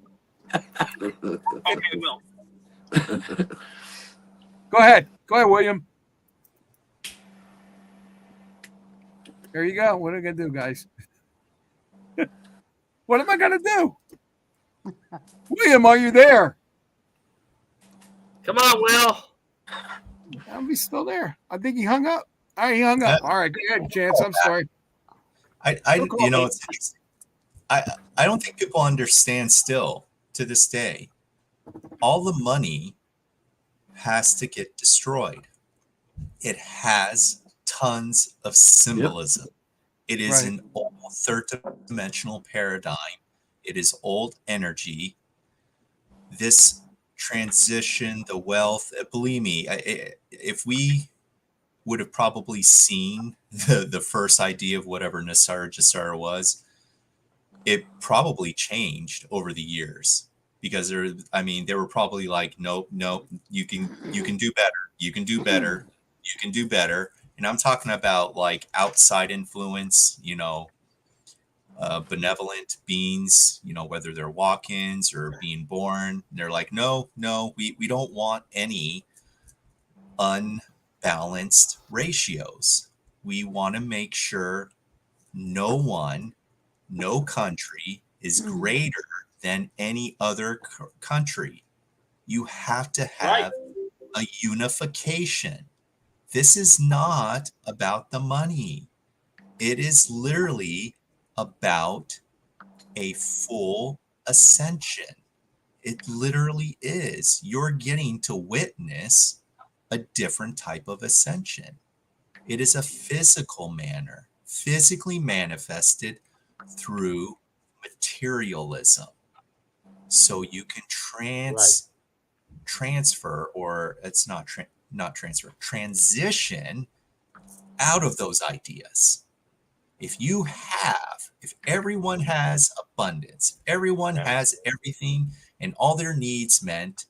Speaker 8: Okay, Will.
Speaker 4: Go ahead, William. There you go. What am I gonna do, guys? What am I gonna do? William, are you there?
Speaker 3: Come on, Will.
Speaker 4: He's still there. I think he hung up. All right, he hung up. All right, go ahead, Chance. I'm sorry.
Speaker 6: You know, it's interesting. I don't think people understand still to this day. All the money has to get destroyed. It has tons of symbolism. It is
Speaker 4: Right.
Speaker 6: an old third dimensional paradigm. It is old energy. This transition, the wealth, believe me, if we would have probably seen the first idea of whatever Nasara Jasara was, it probably changed over the years, because they were probably like, nope, you can do better. You can do better. You can do better. And I'm talking about like outside influence, benevolent beings, whether they're walk-ins or being born. They're like, no, we don't want any unbalanced ratios. We want to make sure no country is greater than any other country. You have to have a unification. This is not about the money. It is literally about a full ascension. It literally is. You're getting to witness a different type of ascension. It is a physical manner, physically manifested through materialism. So you can transfer, or it's not transfer, transition out of those ideas. If everyone has abundance, everyone has everything and all their needs met,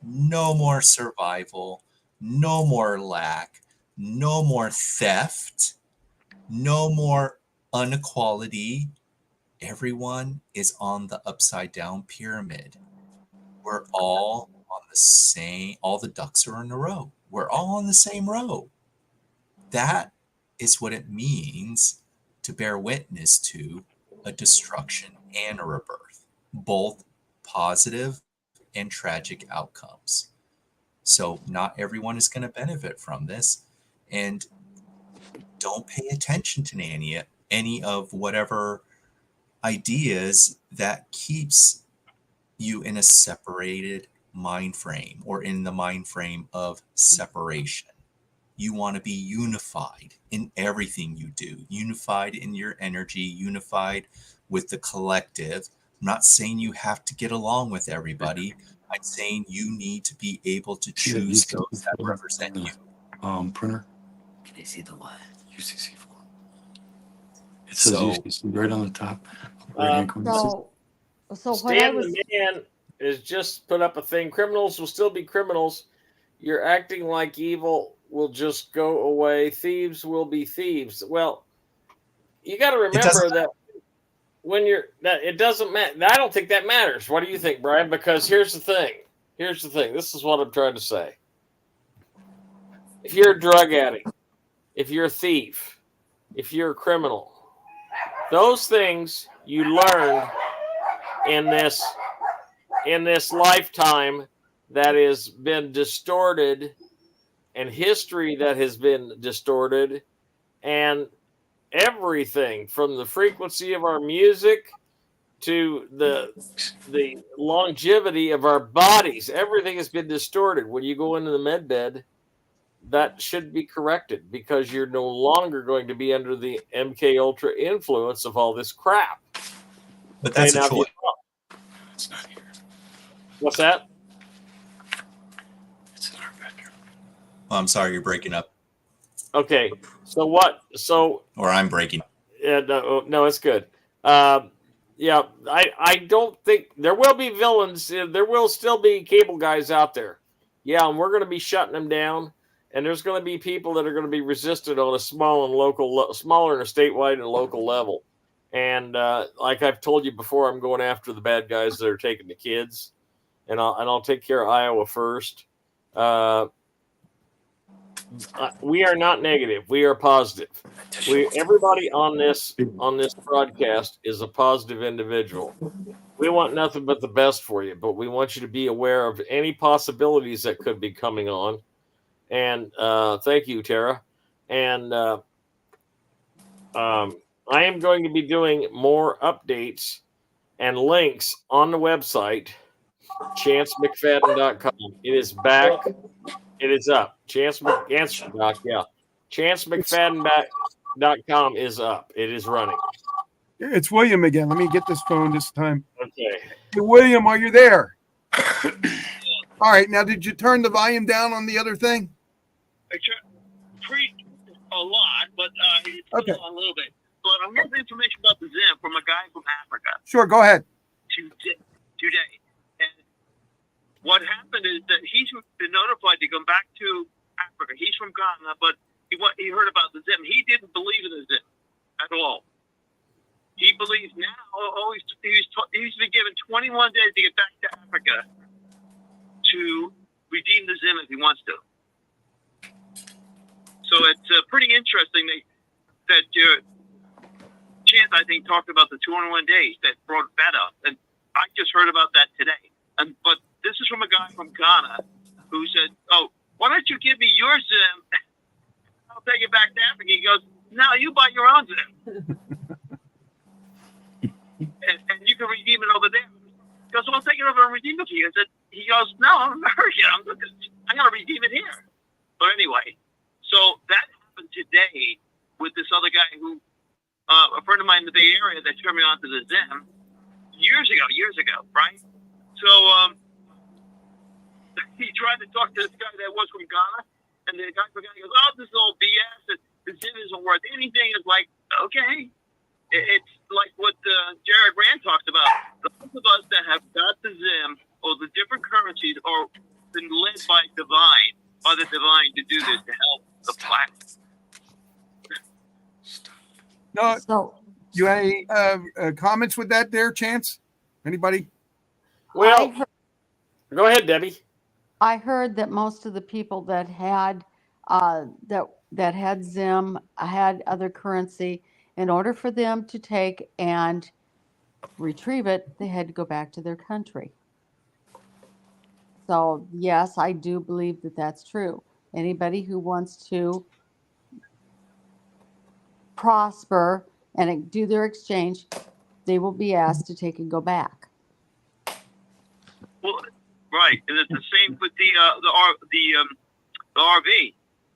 Speaker 6: no more survival, no more lack, no more theft, no more inequality. Everyone is on the upside down pyramid. We're all on the same, all the ducks are in a row. We're all on the same row. That is what it means to bear witness to a destruction and a rebirth, both positive and tragic outcomes. So not everyone is going to benefit from this, and don't pay attention to any of whatever ideas that keeps you in a separated mind frame, or in the mind frame of separation. You want to be unified in everything you do, unified in your energy, unified with the collective. I'm not saying you have to get along with everybody. I'm saying you need to be able to choose those that represent you.
Speaker 1: Printer.
Speaker 2: Can they see the what?
Speaker 1: UCC form. It says
Speaker 6: So-
Speaker 1: UCC right on the top. Right-hand corner.
Speaker 7: So what I
Speaker 3: Stan
Speaker 7: was
Speaker 3: the Man is just put up a thing. Criminals will still be criminals. You're acting like evil will just go away. Thieves will be thieves. Well, you got to remember that when it doesn't matter. I don't think that matters. What do you think, Brian? Because here's the thing. This is what I'm trying to say. If you're a drug addict, if you're a thief, if you're a criminal, those things you learn in this lifetime that has been distorted and history that has been distorted and everything from the frequency of our music to the longevity of our bodies. Everything has been distorted. When you go into the med bed, that should be corrected because you're no longer going to be under the MK Ultra influence of all this crap.
Speaker 6: But that's
Speaker 3: Okay,
Speaker 6: a
Speaker 3: now if you-
Speaker 6: choice.
Speaker 1: It's not here.
Speaker 3: What's that?
Speaker 1: It's in our bedroom.
Speaker 6: Oh, I'm sorry, you're breaking up,
Speaker 3: Okay, so what? So
Speaker 6: or I'm breaking up.
Speaker 3: no, it's good. Yeah, I don't think there will be villains. There will still be cable guys out there. Yeah, and we're going to be shutting them down. And there's going to be people that are going to be resisted on a smaller and a statewide and local level. And like I've told you before, I'm going after the bad guys that are taking the kids, and I'll take care of Iowa first. We are not negative. We are positive. Everybody on this broadcast is a positive individual. We want nothing but the best for you, but we want you to be aware of any possibilities that could be coming on. And thank you, Tara. And I am going to be doing more updates and links on the website, chancemcfadden.com. It is back. It is up. chancemcfadden.com is up. It is running.
Speaker 4: It's William again. Let me get this phone this time.
Speaker 3: Okay.
Speaker 4: Hey, William, are you there? All right. Now, did you turn the volume down on the other thing?
Speaker 8: I treat a lot, but it's
Speaker 4: Okay.
Speaker 8: a little bit. But I'm getting information about the Zim from a guy from Africa
Speaker 4: Sure. Go ahead.
Speaker 8: today. And what happened is that he's been notified to come back to Africa. He's from Ghana, but he heard about the Zim. He didn't believe in the Zim at all. He believes now. He's been given 21 days to get back to Africa to redeem the Zim if he wants to. So it's pretty interesting that Chance, I think, talked about the 201 days that brought that up. And I just heard about that today. But this is from a guy from Ghana who said, oh, why don't you give me your Zim? I'll take it back to Africa. He goes, no, you buy your own Zim. and you can redeem it over there. He goes, well, I'll take it over and redeem it for you. He goes, no, I'm American. I'm going to redeem it here. But anyway. So that happened today with this other guy who, a friend of mine in the Bay Area that turned me on to the Zim years ago, right? So he tried to talk to this guy that was from Ghana, and the guy from Ghana goes, oh, this is all BS. The Zim isn't worth anything. It's like, okay. It's like what Jared Rand talked about. Those of us that have got the Zim or the different currencies or been led by the divine to do this to help the planet.
Speaker 4: No,
Speaker 7: So
Speaker 4: you had any comments with that there, Chance? Anybody?
Speaker 3: Well, go ahead, Debbie.
Speaker 7: I heard that most of the people that had that had Zim had other currency. In order for them to take and retrieve it, they had to go back to their country. So yes, I do believe that that's true. Anybody who wants to prosper and do their exchange, they will be asked to take and go back.
Speaker 8: Well, right, and it's the same with the RV.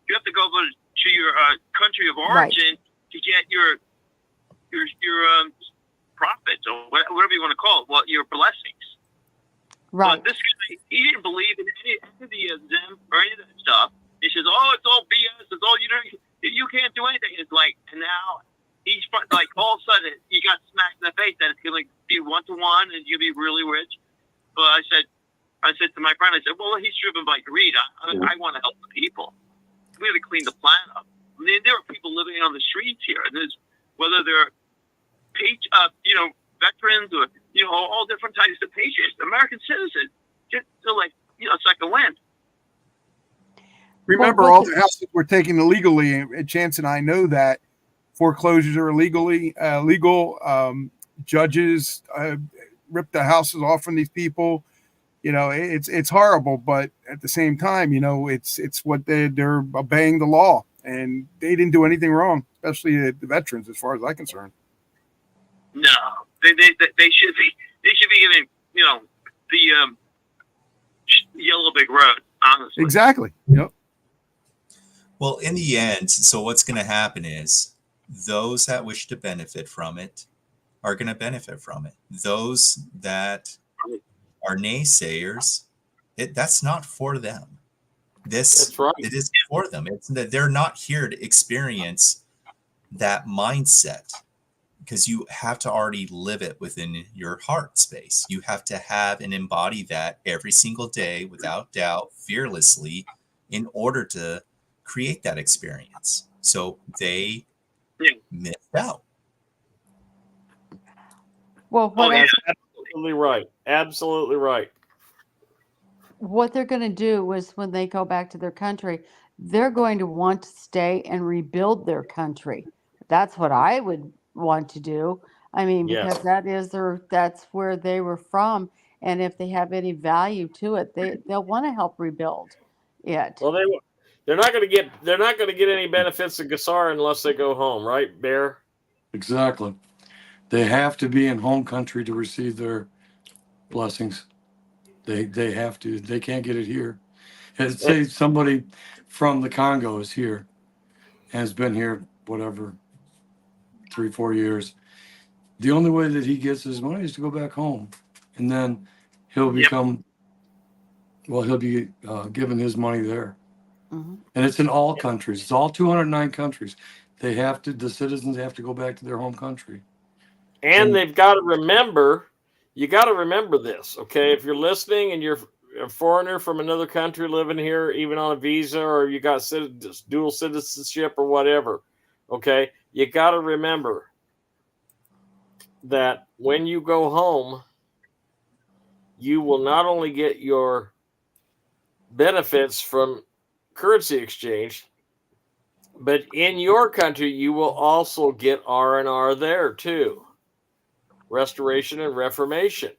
Speaker 8: You have to go to your country of origin to get your profits or whatever you want to call it. Well, your blessings.
Speaker 7: Right.
Speaker 8: But this guy, he didn't believe in any of the Zim or any of that stuff. He says, "Oh, it's all BS. It's all you can't do anything." It's like, and now he's like, all of a sudden he got smacked in the face that it's going to be 1-to-1 and you'll be really rich. But I said to my friend, I said, "Well, he's driven by greed. I want to help the people. We have to clean the planet up. I mean, there are people living on the streets here, and there's whether they're veterans or all different types of patriots, American citizens. Just like it's like a win."
Speaker 4: Remember, all the houses were taken illegally, and Chance and I know that foreclosures are legal. Judges ripped the houses off from these people. It's horrible, but at the same time, it's what they're obeying the law, and they didn't do anything wrong, especially the veterans, as far as I'm concerned.
Speaker 8: No, they should be given the yellow brick road. Honestly,
Speaker 4: Exactly. Yep.
Speaker 6: Well, in the end, so what's going to happen is those that wish to benefit from it are going to benefit from it. Those that are naysayers, that's not for them.
Speaker 3: That's right.
Speaker 6: It is for them. It's that they're not here to experience that mindset, because you have to already live it within your heart space. You have to have and embody that every single day without doubt, fearlessly, in order to create that experience. So they missed out.
Speaker 7: Well, what
Speaker 3: That's absolutely right. Absolutely right.
Speaker 7: what they're going to do is when they go back to their country, they're going to want to stay and rebuild their country. That's what I would want to do. I mean,
Speaker 3: Yes.
Speaker 7: because that's where they were from, and if they have any value to it, they'll want to help rebuild it.
Speaker 3: Well, they're not going to get any benefits of GESAR unless they go home, right, Bear?
Speaker 1: Exactly. They have to be in home country to receive their blessings. They have to. They can't get it here. And say somebody from the Congo is here and has been here, whatever, 3-4 years. The only way that he gets his money is to go back home. And then he'll become, he'll be given his money there.
Speaker 7: Mhm.
Speaker 1: And it's in all countries. It's all 209 countries. The citizens have to go back to their home country.
Speaker 3: And they've got to remember, you got to remember this, okay? If you're listening and you're a foreigner from another country living here, even on a visa, or you got dual citizenship or whatever, okay? You got to remember that when you go home, you will not only get your benefits from currency exchange, but in your country, you will also get R&R there too. Restoration and Reformation,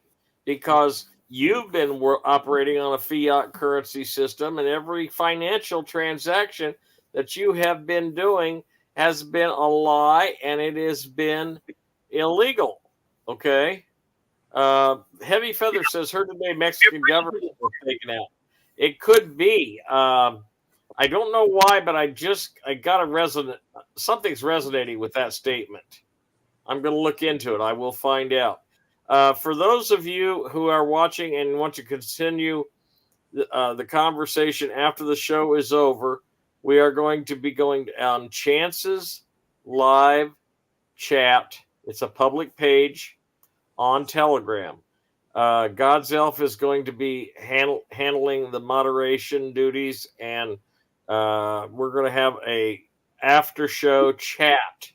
Speaker 3: because you've been operating on a fiat currency system, and every financial transaction that you have been doing has been a lie, and it has been illegal. Okay. Heavy Feather says, heard today Mexican government was taken out. It could be. I don't know why, but I got something's resonating with that statement. I'm going to look into it. I will find out. For those of you who are watching and want to continue the conversation after the show is over, we are going to be going on Chance's live chat. It's a public page on Telegram. God's Elf is going to be handling the moderation duties, and we're going to have a after show chat.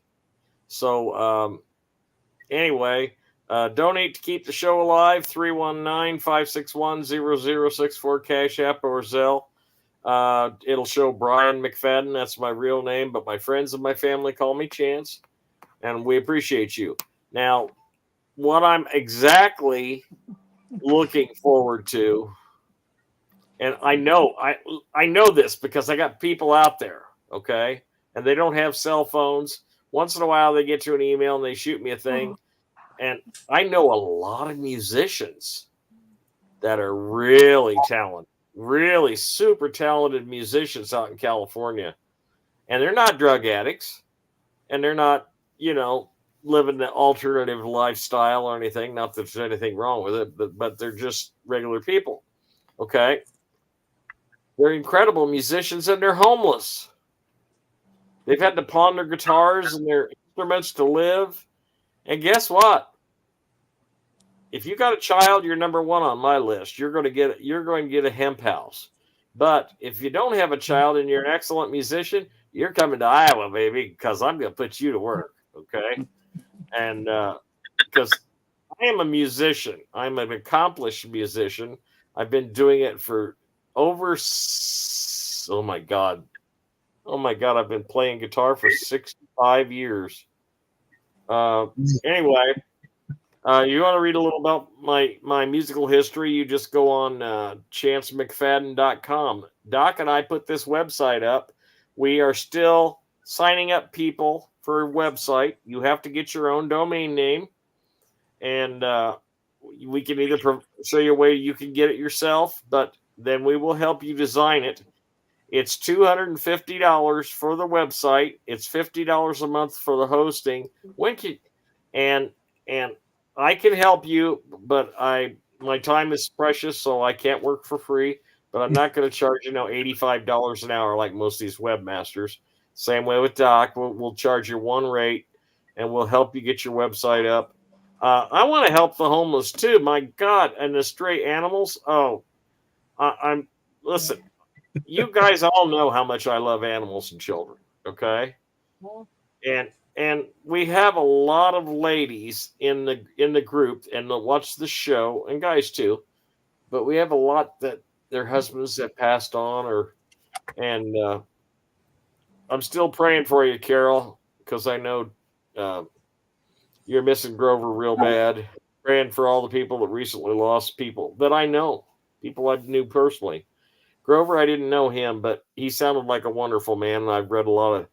Speaker 3: So anyway, donate to keep the show alive. 319-561-0064 Cash App or Zelle. It'll show Brian McFadden. That's my real name, but my friends and my family call me Chance, and we appreciate you. Now, what I'm exactly looking forward to, and I know this because I got people out there, okay, and they don't have cell phones. Once in a while, they get to an email and they shoot me a thing. And I know a lot of musicians that are really talented, really super talented musicians out in California. And they're not drug addicts. And they're not, living the alternative lifestyle or anything. Not that there's anything wrong with it, but they're just regular people. Okay. They're incredible musicians and they're homeless. They've had to pawn their guitars and their instruments to live. And guess what? If you got a child, you're number one on my list. You're going to get a hemp house. But if you don't have a child and you're an excellent musician, you're coming to Iowa, baby, because I'm going to put you to work. Okay. And because I am a musician, I'm an accomplished musician. I've been doing it for over, oh my God, I've been playing guitar for 65 years. Anyway, You want to read a little about my musical history? You just go on chancemcfadden.com. Doc and I put this website up. We are still signing up people for a website. You have to get your own domain name, and we can either show you a way you can get it yourself, but then we will help you design it. It's $250 for the website. It's $50 a month for the hosting. And I can help you, but my time is precious, so I can't work for free. But I'm not going to charge $85 an hour like most of these webmasters. Same way with Doc. We'll charge you one rate, and we'll help you get your website up. I want to help the homeless too. My God, and the stray animals. Oh, I'm listen. You guys all know how much I love animals and children. Okay, and we have a lot of ladies in the group and that watch the show, and guys too. But we have a lot that their husbands have passed on, and I'm still praying for you, Carol, because I know you're missing Grover real bad. Praying for all the people that recently lost people that I know, people I knew personally. Grover, I didn't know him, but he sounded like a wonderful man, and I've read a lot of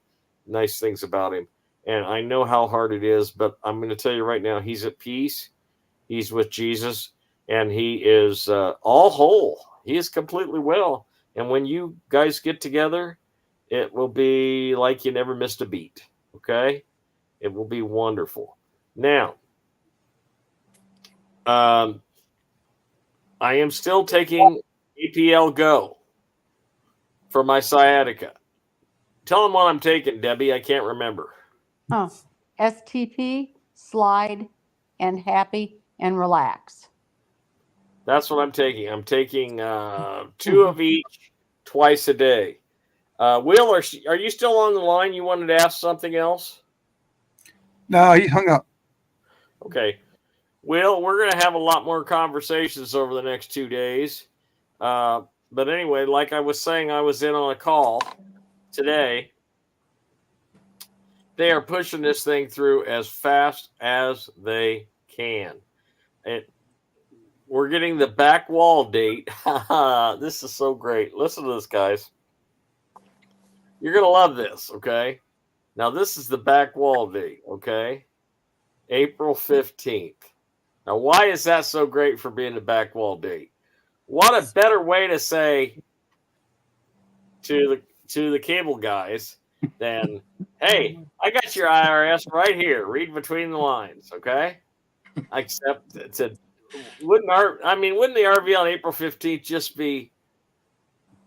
Speaker 3: nice things about him. And I know how hard it is, but I'm going to tell you right now, he's at peace. He's with Jesus, and he is all whole. He is completely well. And when you guys get together, it will be like you never missed a beat, okay? It will be wonderful. Now, I am still taking APL Go for my sciatica. Tell them what I'm taking, Debbie. I can't remember.
Speaker 7: Oh, STP, slide, and happy and relax.
Speaker 3: That's what I'm taking. I'm taking 2 of each twice a day. Will, are you still on the line? You wanted to ask something else?
Speaker 4: No, he hung up.
Speaker 3: Okay. Will, we're going to have a lot more conversations over the next 2 days. But anyway, like I was saying, I was in on a call today. They are pushing this thing through as fast as they can. We're getting the back wall date. This is so great. Listen to this, guys. You're going to love this, okay? Now, this is the back wall date, okay? April 15th. Now, why is that so great for being the back wall date? What a better way to say to the cable guys than, hey, I got your IRS right here. Read between the lines, okay? Except wouldn't the RV on April 15th just be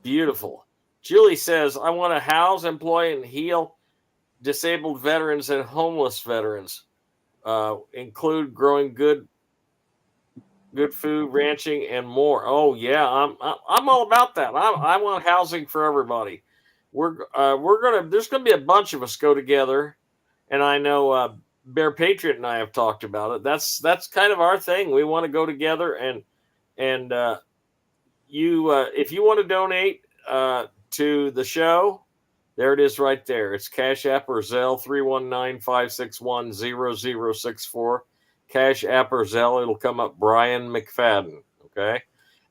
Speaker 3: beautiful? Julie says, I want to house, employ, and heal disabled veterans and homeless veterans. Include growing good food, ranching, and more. Oh yeah, I'm all about that. I want housing for everybody. There's gonna be a bunch of us go together, and I know Bear Patriot and I have talked about it. That's kind of our thing. We want to go together, and you if you want to donate to the show, there it is right there. It's Cash App or Zelle 319-561-0064. Cash App or Zelle. It'll come up Brian McFadden. Okay.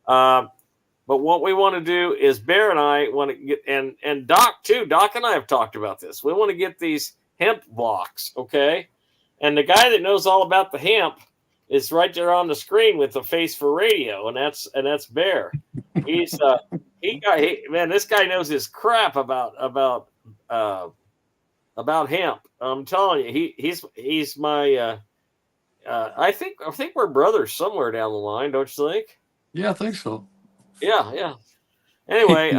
Speaker 3: But what we want to do is Bear and I want to get, and Doc too. Doc and I have talked about this. We want to get these hemp blocks. Okay. And the guy that knows all about the hemp is right there on the screen with the face for radio. And that's Bear. He's man, this guy knows his crap about hemp. I'm telling you, he's my I think we're brothers somewhere down the line, don't you think?
Speaker 1: Yeah, I think so.
Speaker 3: Yeah. Anyway,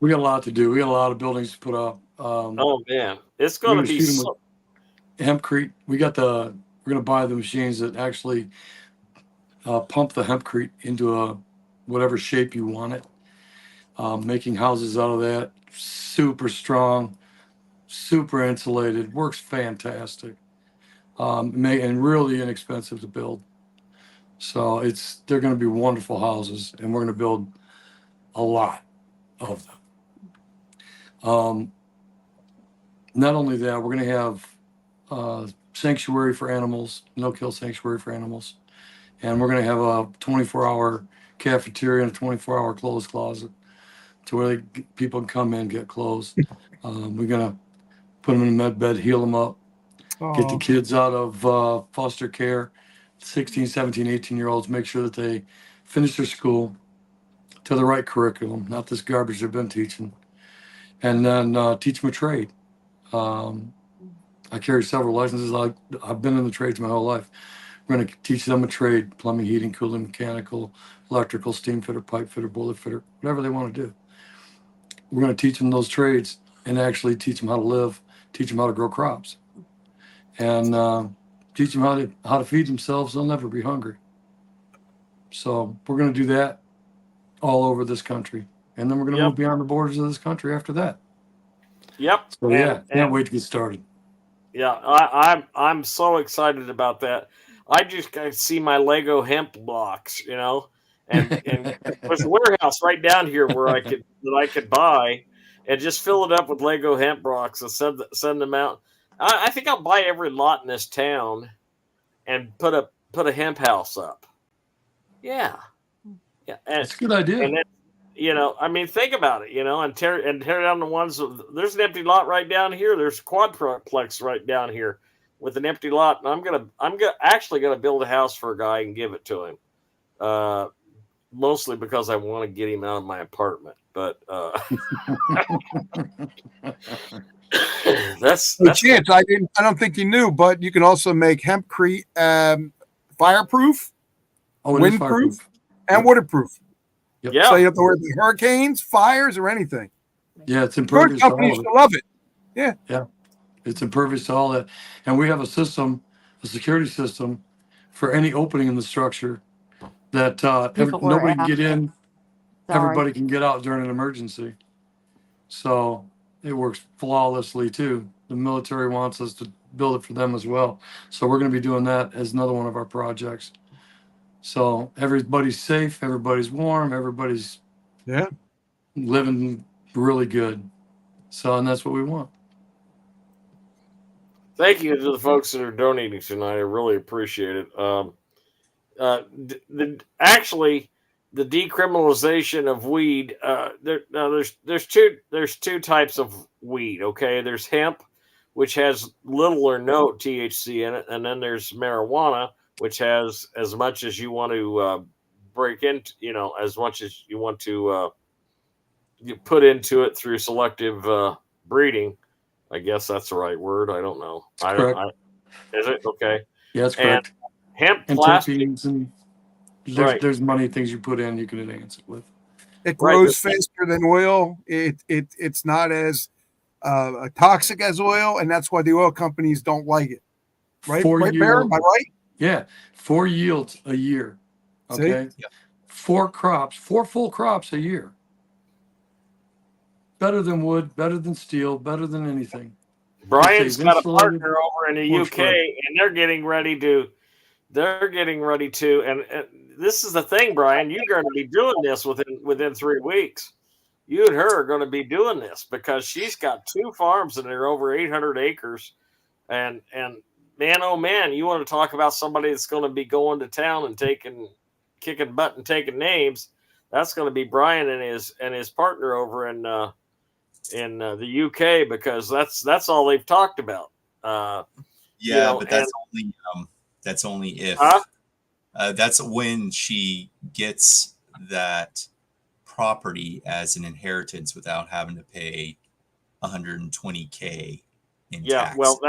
Speaker 1: we got a lot to do. We got a lot of buildings to put up.
Speaker 3: Oh man, it's going to be
Speaker 1: hempcrete. We're going to buy the machines that actually pump the hempcrete into whatever shape you want it. Making houses out of that, super strong, super insulated, works fantastic. And really inexpensive to build. So they're going to be wonderful houses, and we're going to build a lot of them. Not only that, we're going to have sanctuary for animals, no-kill sanctuary for animals. And we're going to have a 24-hour cafeteria and a 24-hour clothes closet to where people can come in and get clothes. We're going to put them in a med bed, heal them up, get the
Speaker 4: Oh,
Speaker 1: kids out of foster care, 16, 17, 18-year-olds, make sure that they finish their school to the right curriculum, not this garbage they've been teaching, and then teach them a trade. I carry several licenses. I've been in the trades my whole life. We're going to teach them a trade: plumbing, heating, cooling, mechanical, electrical, steam fitter, pipe fitter, boiler fitter, whatever they want to do. We're going to teach them those trades and actually teach them how to live, teach them how to grow crops, and teach them how to feed themselves. They'll never be hungry. So we're going to do that all over this country, and then we're going to
Speaker 3: Yep.
Speaker 1: move beyond the borders of this country after that.
Speaker 3: Yep.
Speaker 1: So yeah, can't wait to get started.
Speaker 3: Yeah, I'm so excited about that. I just got to see my Lego hemp blocks, you know, and there's a warehouse right down here where I could buy and just fill it up with Lego hemp blocks and send them out. I think I'll buy every lot in this town and put a hemp house up. Yeah, yeah,
Speaker 1: That's a good idea.
Speaker 3: and then, you know, I mean, think about it, you know, and tear down the ones. There's an empty lot right down here. There's a quadplex right down here with an empty lot, and I'm actually gonna build a house for a guy and give it to him. Mostly because I want to get him out of my apartment, but that's
Speaker 4: chance. I don't think you knew, but you can also make hempcrete fireproof,
Speaker 1: Oh, it is
Speaker 4: windproof,
Speaker 1: fireproof.
Speaker 4: and waterproof.
Speaker 3: yeah.
Speaker 4: So you don't have to worry about hurricanes, fires, or anything.
Speaker 1: Yeah, it's
Speaker 4: Insurance
Speaker 1: impervious to all
Speaker 4: companies
Speaker 1: of it.
Speaker 4: will love it.
Speaker 1: It's impervious to all that. And we have a system, a security system for any opening in the structure that
Speaker 7: People were
Speaker 1: nobody can get in,
Speaker 7: Sorry.
Speaker 1: everybody can get out during an emergency. So it works flawlessly too. The military wants us to build it for them as well. So we're going to be doing that as another one of our projects. So everybody's safe, everybody's warm, everybody's
Speaker 4: Yeah.
Speaker 1: living really good. So, and that's what we want.
Speaker 3: Thank you to the folks that are donating tonight. I really appreciate it. Actually, the decriminalization of weed. There's two types of weed. Okay, there's hemp, which has little or no THC in it, and then there's marijuana, which has as much as you want to break into. You know, as much as you want to you put into it through selective breeding. I guess that's the right word. I don't know. Is it okay?
Speaker 1: Yeah, that's
Speaker 3: And
Speaker 1: correct.
Speaker 3: hemp
Speaker 1: And
Speaker 3: plastic.
Speaker 1: terpenes and
Speaker 3: Right.
Speaker 1: there's money things you put in you can enhance it with.
Speaker 4: It
Speaker 3: Right,
Speaker 4: grows
Speaker 3: but-
Speaker 4: faster than oil. It's not as toxic as oil, and that's why the oil companies don't like it. Right, right, Bear? Am I right?
Speaker 1: Yeah, 4 yields a year.
Speaker 4: See?
Speaker 1: Okay,
Speaker 6: Yep.
Speaker 1: 4 crops, 4 full crops a year. Better than wood, better than steel, better than anything.
Speaker 3: Brian's
Speaker 1: They've
Speaker 3: got a
Speaker 1: insulated,
Speaker 3: partner over in the
Speaker 1: works
Speaker 3: UK,
Speaker 1: great.
Speaker 3: and they're getting ready to. And this is the thing, Brian. You're going to be doing this within 3 weeks. You and her are going to be doing this because she's got 2 farms and they're over 800 acres. And man, oh man, you want to talk about somebody that's going to be going to town and kicking butt and taking names? That's going to be Brian and his partner over in the UK, because that's all they've talked about.
Speaker 6: Yeah,
Speaker 3: You know,
Speaker 6: but that's only if
Speaker 3: Huh?
Speaker 6: that's when she gets that property as an inheritance without having to pay 120K in
Speaker 3: Yeah,
Speaker 6: taxes.
Speaker 3: well,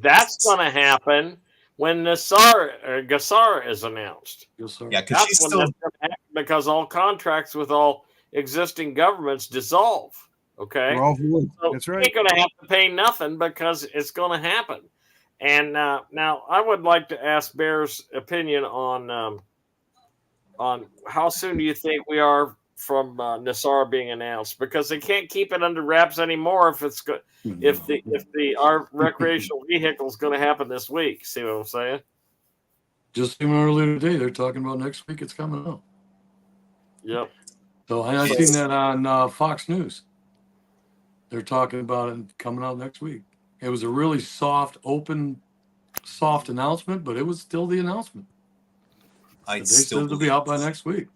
Speaker 3: that's going to happen when Gassara is announced.
Speaker 1: Yes, sir.
Speaker 6: Yeah, because
Speaker 3: That's
Speaker 6: she's
Speaker 3: when
Speaker 6: still
Speaker 3: that's going to happen, because all contracts with all existing governments dissolve. Okay,
Speaker 4: We're all for wood.
Speaker 3: so
Speaker 4: That's
Speaker 3: you
Speaker 4: right.
Speaker 3: ain't going to have to pay nothing because it's going to happen. And now I would like to ask Bear's opinion on how soon do you think we are from Nassar being announced, because they can't keep it under wraps anymore if it's good. If our recreational vehicle is going to happen this week. See what I'm saying?
Speaker 1: Just even earlier today, they're talking about next week it's coming out.
Speaker 3: Yep.
Speaker 1: So I
Speaker 6: Yes.
Speaker 1: seen that on Fox News. They're talking about it coming out next week. It was a really soft, open soft announcement, but it was still the announcement.
Speaker 6: I
Speaker 1: They
Speaker 6: still
Speaker 1: said it'll be
Speaker 6: believe
Speaker 1: out by next week.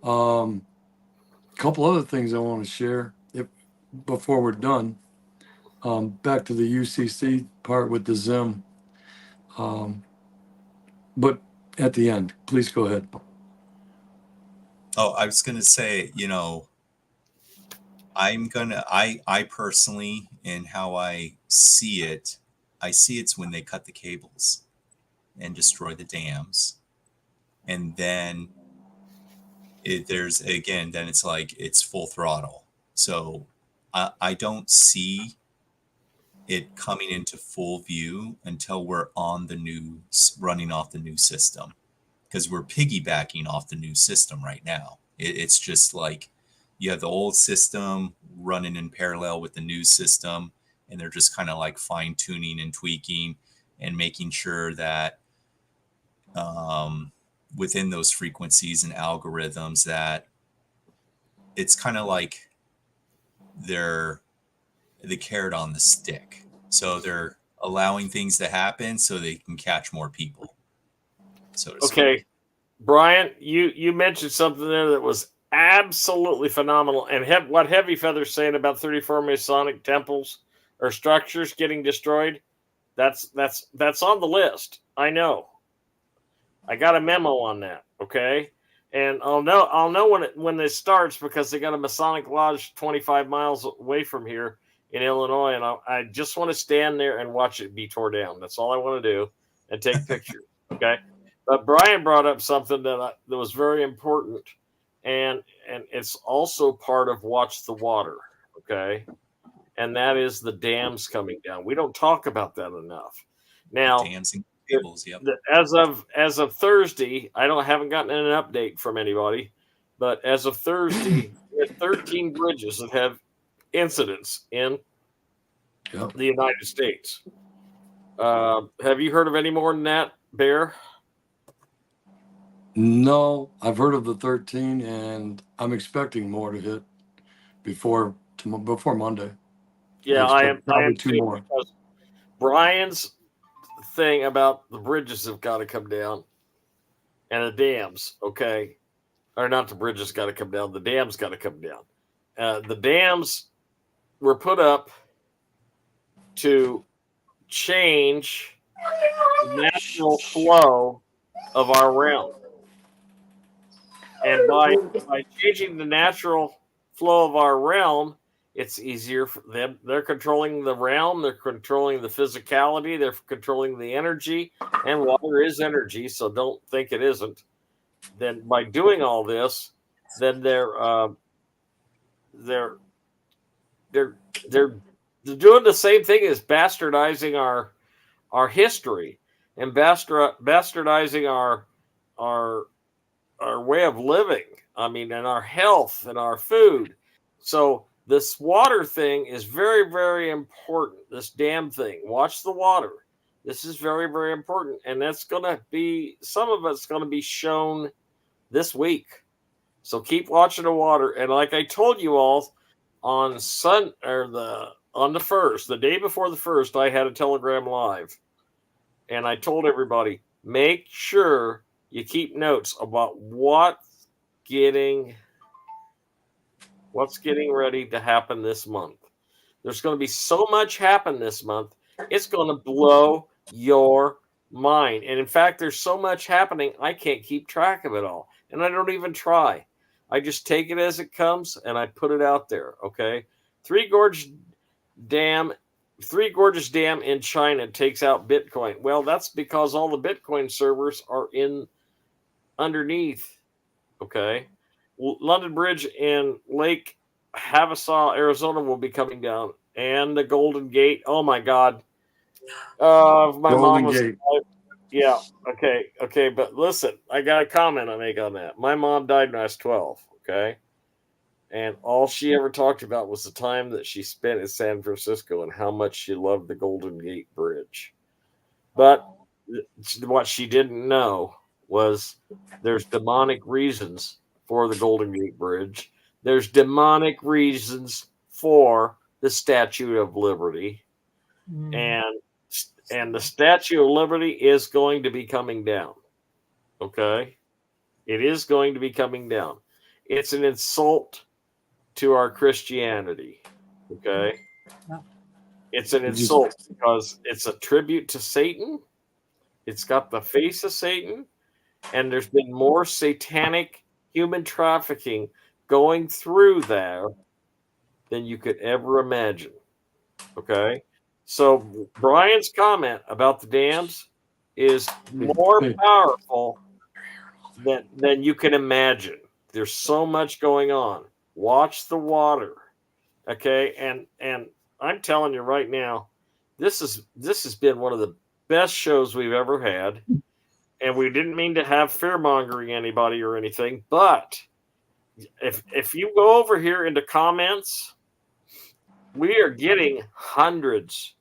Speaker 1: Couple other things I want to share before we're done. Back to the UCC part with the Zim. But at the end, please go ahead.
Speaker 6: Oh, I was going to say, I personally, and how I see it's when they cut the cables and destroy the dams. And then then it's like it's full throttle. So I don't see it coming into full view until we're on running off the new system, because we're piggybacking off the new system right now. It's just like you have the old system running in parallel with the new system, and they're just kind of like fine tuning and tweaking and making sure that within those frequencies and algorithms that it's kind of like they're the carrot on the stick. So they're allowing things to happen so they can catch more people. So to speak.
Speaker 3: Okay, Brian, you mentioned something there that was absolutely phenomenal. And what Heavy Feather's saying about 34 Masonic temples or structures getting destroyed, that's on the list. I know. I got a memo on that. Okay, and I'll know when this starts, because they got a Masonic lodge 25 miles away from here in Illinois, and I just want to stand there and watch it be torn down. That's all I want to do, and take pictures. Okay. But Brian brought up something that was very important, and it's also part of Watch the Water, okay? And that is the dams coming down. We don't talk about that enough. Now,
Speaker 6: dams and cables, yep.
Speaker 3: As of Thursday, haven't gotten an update from anybody, but as of Thursday, we had 13 bridges that have incidents in the United States. Have you heard of any more than that, Bear?
Speaker 1: No, I've heard of the 13, and I'm expecting more to hit before Monday.
Speaker 3: Yeah, I am
Speaker 1: two more.
Speaker 3: Brian's thing about the bridges have got to come down, and the dams, okay, or not the bridges got to come down. The dams got to come down. The dams were put up to change the natural flow of our realm. And by changing the natural flow of our realm, it's easier for them. They're controlling the realm. They're controlling the physicality. They're controlling the energy. And water is energy, so don't think it isn't. Then by doing all this, then they're doing the same thing as bastardizing our history and bastardizing our way of living. I mean, and our health and our food. So this water thing is very, very important. This dam thing. Watch the water. This is very, very important. And that's going to be, some of it's going to be shown this week. So keep watching the water. And like I told you all on the 1st, the day before the 1st, I had a Telegram live. And I told everybody, make sure you keep notes about what's getting ready to happen this month. There's going to be so much happen this month. It's going to blow your mind. And in fact, there's so much happening, I can't keep track of it all. And I don't even try. I just take it as it comes and I put it out there. Okay. Three Gorges Dam in China takes out Bitcoin. Well, that's because all the Bitcoin servers are underneath. Okay. London Bridge in Lake Havasu, Arizona will be coming down. And the Golden Gate. Oh my God. My
Speaker 1: Golden
Speaker 3: mom was.
Speaker 1: Gate.
Speaker 3: Yeah. Okay. But listen, I got a comment I make on that. My mom died when I was 12. Okay. And all she ever talked about was the time that she spent in San Francisco and how much she loved the Golden Gate Bridge. But what she didn't know was there's demonic reasons for the Golden Gate Bridge. There's demonic reasons for the Statue of Liberty. And And the Statue of Liberty is going to be coming down. Okay? It is going to be coming down. It's an insult to our Christianity. Okay? It's an insult because it's a tribute to Satan. It's got the face of Satan. And there's been more satanic human trafficking going through there than you could ever imagine. Okay? So Brian's comment about the dams is more powerful than you can imagine. There's so much going on. Watch the water. Okay? And I'm telling you right now, this has been one of the best shows we've ever had. And we didn't mean to have fear-mongering anybody or anything, but if you go over here into comments, we are getting hundreds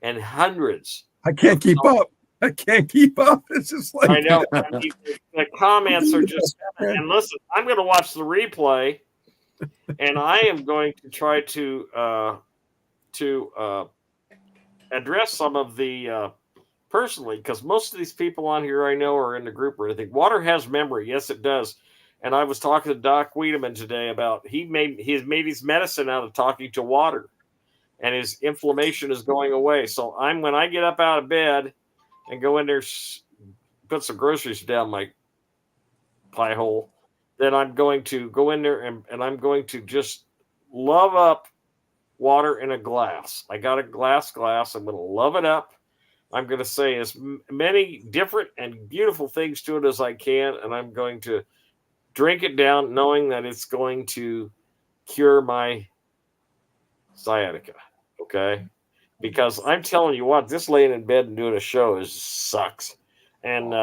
Speaker 3: and hundreds.
Speaker 4: I can't keep up. I can't keep up. It's just like
Speaker 3: I know. I mean, the comments are just. And listen, I'm going to watch the replay, and I am going to try to address some of the personally, because most of these people on here I know are in the group or anything. Water has memory, yes, it does. And I was talking to Doc Wiedemann today about he's made his medicine out of talking to water, and his inflammation is going away. So when I get up out of bed and go in there, put some groceries down my pie hole, then I'm going to go in there and I'm going to just love up water in a glass. I got a glass. I'm going to love it up. I'm going to say as many different and beautiful things to it as I can, and I'm going to drink it down knowing that it's going to cure my sciatica, okay? Because I'm telling you what, this laying in bed and doing a show sucks. And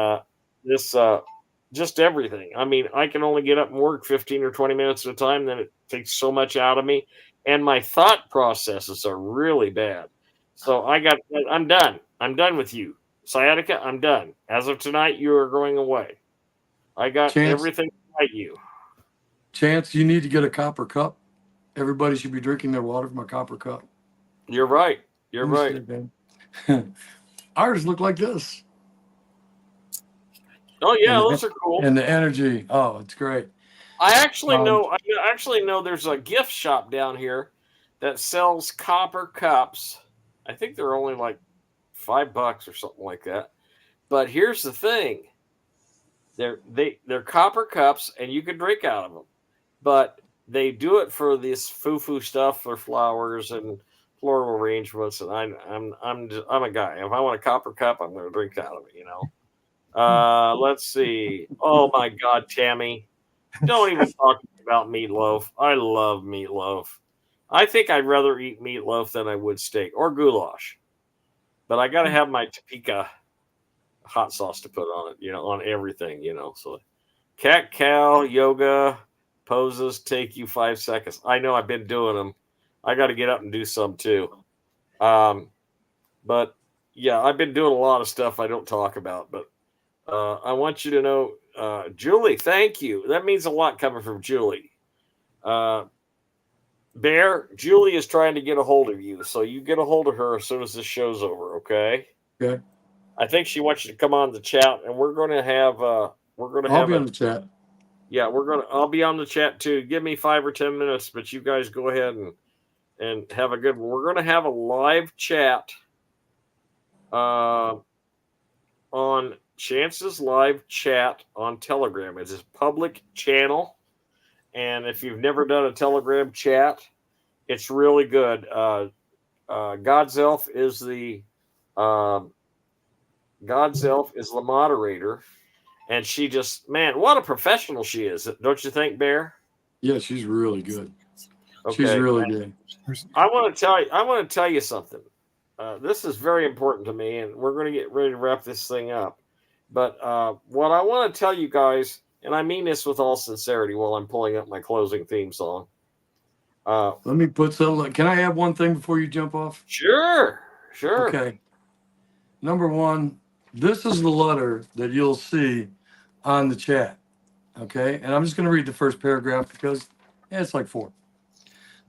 Speaker 3: just everything. I mean, I can only get up and work 15 or 20 minutes at a time, then it takes so much out of me. And my thought processes are really bad. So I'm done. I'm done with you. Sciatica, I'm done. As of tonight, you are going away. I got everything to fight you.
Speaker 1: Chance, you need to get a copper cup. Everybody should be drinking their water from a copper cup.
Speaker 3: You're right. You're right.
Speaker 1: Ours look like this.
Speaker 3: Oh yeah, those are cool.
Speaker 1: And the energy, oh, it's great.
Speaker 3: I actually know there's a gift shop down here that sells copper cups. I think they're only like $5 or something like that. But here's the thing. They're copper cups and you can drink out of them. But they do it for this foo-foo stuff for flowers and floral arrangements, and I'm a guy. If I want a copper cup, I'm going to drink out of it. You know. Let's see. Oh my God, Tammy, don't even talk about meatloaf. I love meatloaf. I think I'd rather eat meatloaf than I would steak or goulash. But I got to have my Topeka hot sauce to put on it. You know, on everything. You know, so cat cow yoga poses take you 5 seconds. I know I've been doing them. I got to get up and do some too. But yeah, I've been doing a lot of stuff I don't talk about. But I want you to know, Julie, thank you. That means a lot coming from Julie. Bear, Julie is trying to get a hold of you. So you get a hold of her as soon as this show's over, okay?
Speaker 1: Okay.
Speaker 3: I think she wants you to come on the chat, and we're going to have
Speaker 1: I'll be on the chat.
Speaker 3: Yeah, I'll be on the chat too. Give me 5 or 10 minutes, but you guys go ahead and have a good one. We're going to have a live chat on Chance's live chat on Telegram. It's a public channel. And if you've never done a Telegram chat, it's really good. God's Elf is the moderator. And she just, man, what a professional she is. Don't you think, Bear?
Speaker 1: Yeah, she's really good.
Speaker 3: Okay.
Speaker 1: She's really good.
Speaker 3: I want to tell you something. This is very important to me, and we're going to get ready to wrap this thing up. But what I want to tell you guys, and I mean this with all sincerity while I'm pulling up my closing theme song.
Speaker 1: Let me put some. Can I have one thing before you jump off?
Speaker 3: Sure.
Speaker 1: Okay. Number one, this is the letter that you'll see on the chat. Okay. And I'm just going to read the first paragraph because it's like 4.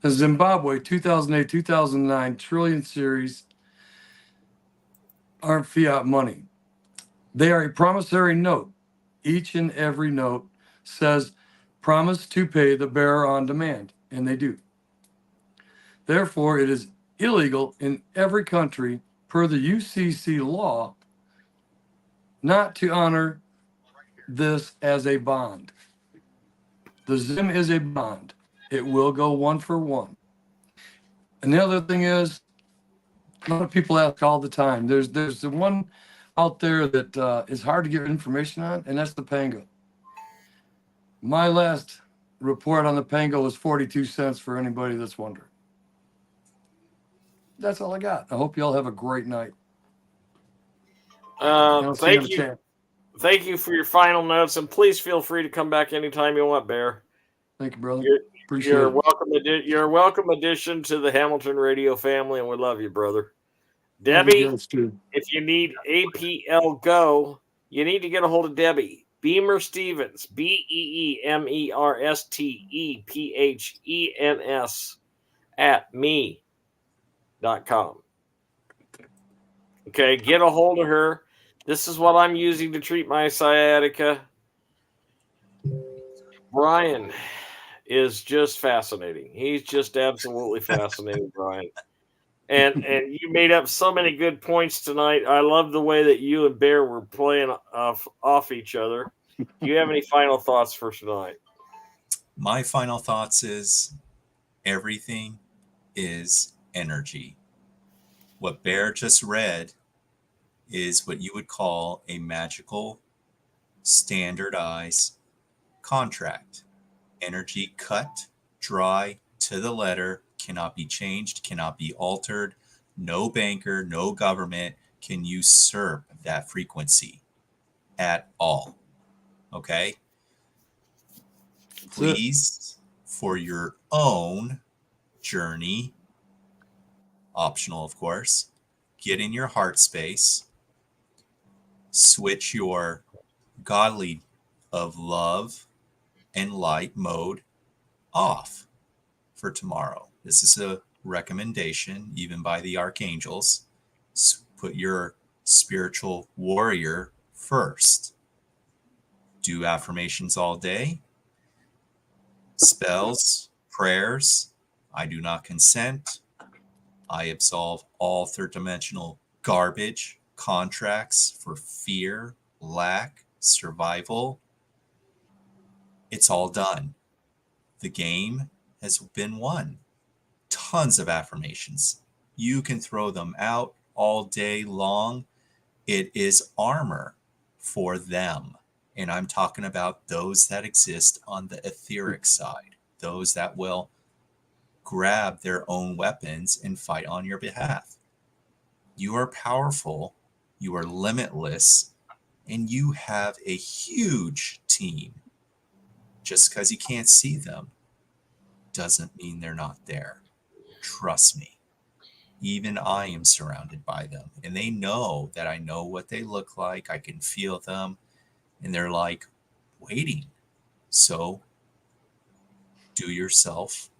Speaker 1: The Zimbabwe 2008-2009 Trillion Series aren't fiat money. They are a promissory note. Each and every note says promise to pay the bearer on demand, and they do. Therefore, it is illegal in every country per the UCC law not to honor this as a bond. The ZIM is a bond. It will go one for one. And the other thing is, a lot of people ask all the time. There's the one out there that is hard to get information on, and that's the Pango. My last report on the Pango was 42 cents for anybody that's wondering. That's all I got. I hope you all have a great night. I'll see you in
Speaker 3: Thank
Speaker 1: the
Speaker 3: you.
Speaker 1: chat.
Speaker 3: Thank you for your final notes, and please feel free to come back anytime you want, Bear.
Speaker 1: Thank you, brother. Appreciate
Speaker 3: You're
Speaker 1: it.
Speaker 3: welcome. You're a welcome addition to the Hamilton Radio family, and we love you, brother.
Speaker 1: Love you
Speaker 3: Debbie,
Speaker 1: guys, too.
Speaker 3: if you need APL Go, you need to get a hold of Debbie Beamer Stevens, BeemerStepens at me.com. Okay, get a hold of her. This is what I'm using to treat my sciatica. Brian is just fascinating. He's just absolutely fascinating, Brian. And you made up so many good points tonight. I love the way that you and Bear were playing off each other. Do you have any final thoughts for tonight?
Speaker 6: My final thoughts is everything is energy. What Bear just read is what you would call a magical, standardized contract. Energy cut, dry, to the letter, cannot be changed, cannot be altered. No banker, no government can usurp that frequency at all. Okay? Please, for your own journey, optional of course, get in your heart space, switch your godly of love and light mode off for tomorrow. This is a recommendation, even by the archangels. Put your spiritual warrior first. Do affirmations all day, spells, prayers. I do not consent. I absolve all third dimensional garbage contracts for fear, lack, survival. It's all done. The game has been won. Tons of affirmations. You can throw them out all day long. It is armor for them. And I'm talking about those that exist on the etheric side, those that will grab their own weapons and fight on your behalf. You are powerful, you are limitless, and you have a huge team. Just because you can't see them doesn't mean they're not there. Trust me. Even I am surrounded by them, and they know that I know what they look like. I can feel them, and they're like waiting. So do yourself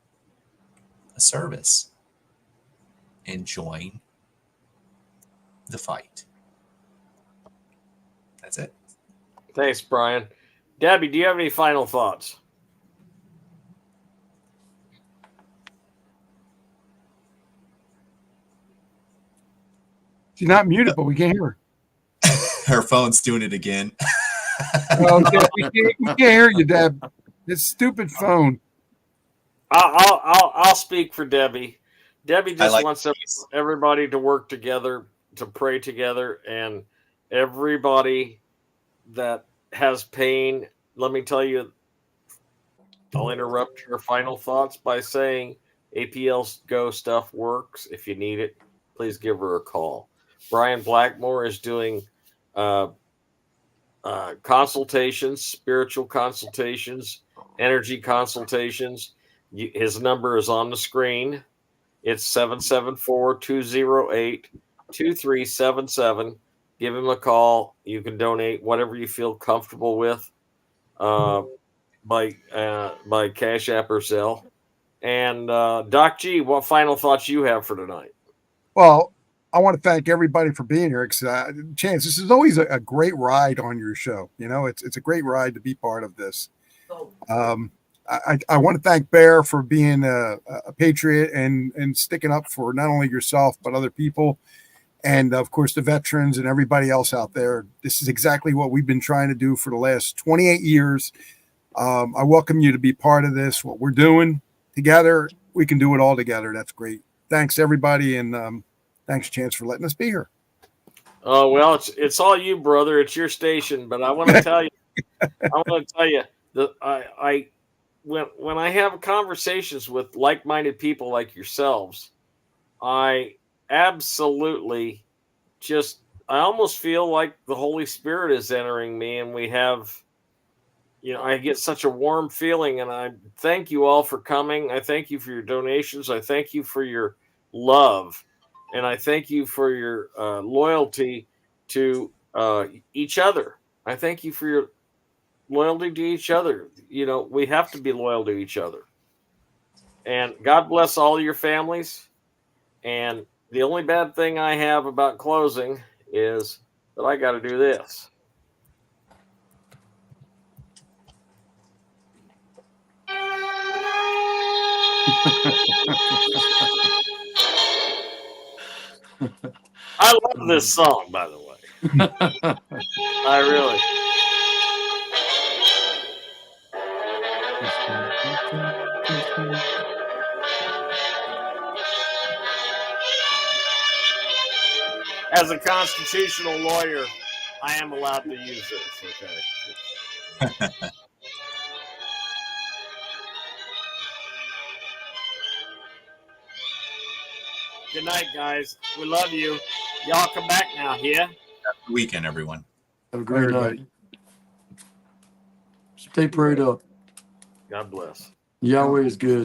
Speaker 6: a service and join the fight. That's it.
Speaker 3: Thanks, Brian. Debbie, do you have any final thoughts?
Speaker 4: She's not muted, but we can't hear her.
Speaker 6: Her phone's doing it again.
Speaker 4: Oh, Deb, we can't hear you, Deb. This stupid phone.
Speaker 3: I'll speak for Debbie. Debbie just
Speaker 6: like
Speaker 3: wants
Speaker 6: these.
Speaker 3: everybody to work together, to pray together, and everybody that has pain. Let me tell you, I'll interrupt your final thoughts by saying APL's Go stuff works. If you need it, please give her a call. Brian Blackmore is doing consultations, spiritual consultations, energy consultations. His number is on the screen. It's 774-208-2377. Give him a call. You can donate whatever you feel comfortable with by Cash App or Zelle. And Doc G, what final thoughts you have for tonight?
Speaker 4: Well, I want to thank everybody for being here. Chance, this is always a great ride on your show. You know, it's a great ride to be part of this. I want to thank Bear for being a patriot and sticking up for not only yourself, but other people. And of course, the veterans and everybody else out there. This is exactly what we've been trying to do for the last 28 years. I welcome you to be part of this. What we're doing together, we can do it all together. That's great. Thanks, everybody. And thanks, Chance, for letting us be here.
Speaker 3: Oh, well, it's all you, brother. It's your station. But I want to tell you, that when I have conversations with like-minded people like yourselves, I absolutely I almost feel like the Holy Spirit is entering me, and we have, I get such a warm feeling, and I thank you all for coming. I thank you for your donations. I thank you for your love, and I thank you for your loyalty to each other. I thank you for your loyalty to each other. We have to be loyal to each other. And God bless all your families. And the only bad thing I have about closing is that I got to do this. I love this song, by the way. I really. As a constitutional lawyer, I am allowed to use this. Okay. Good night, guys. We love you. Y'all come back now, here.
Speaker 6: Have a good weekend, everyone.
Speaker 1: Have a great night. Stay prayed up.
Speaker 3: God bless.
Speaker 1: Yahweh is good.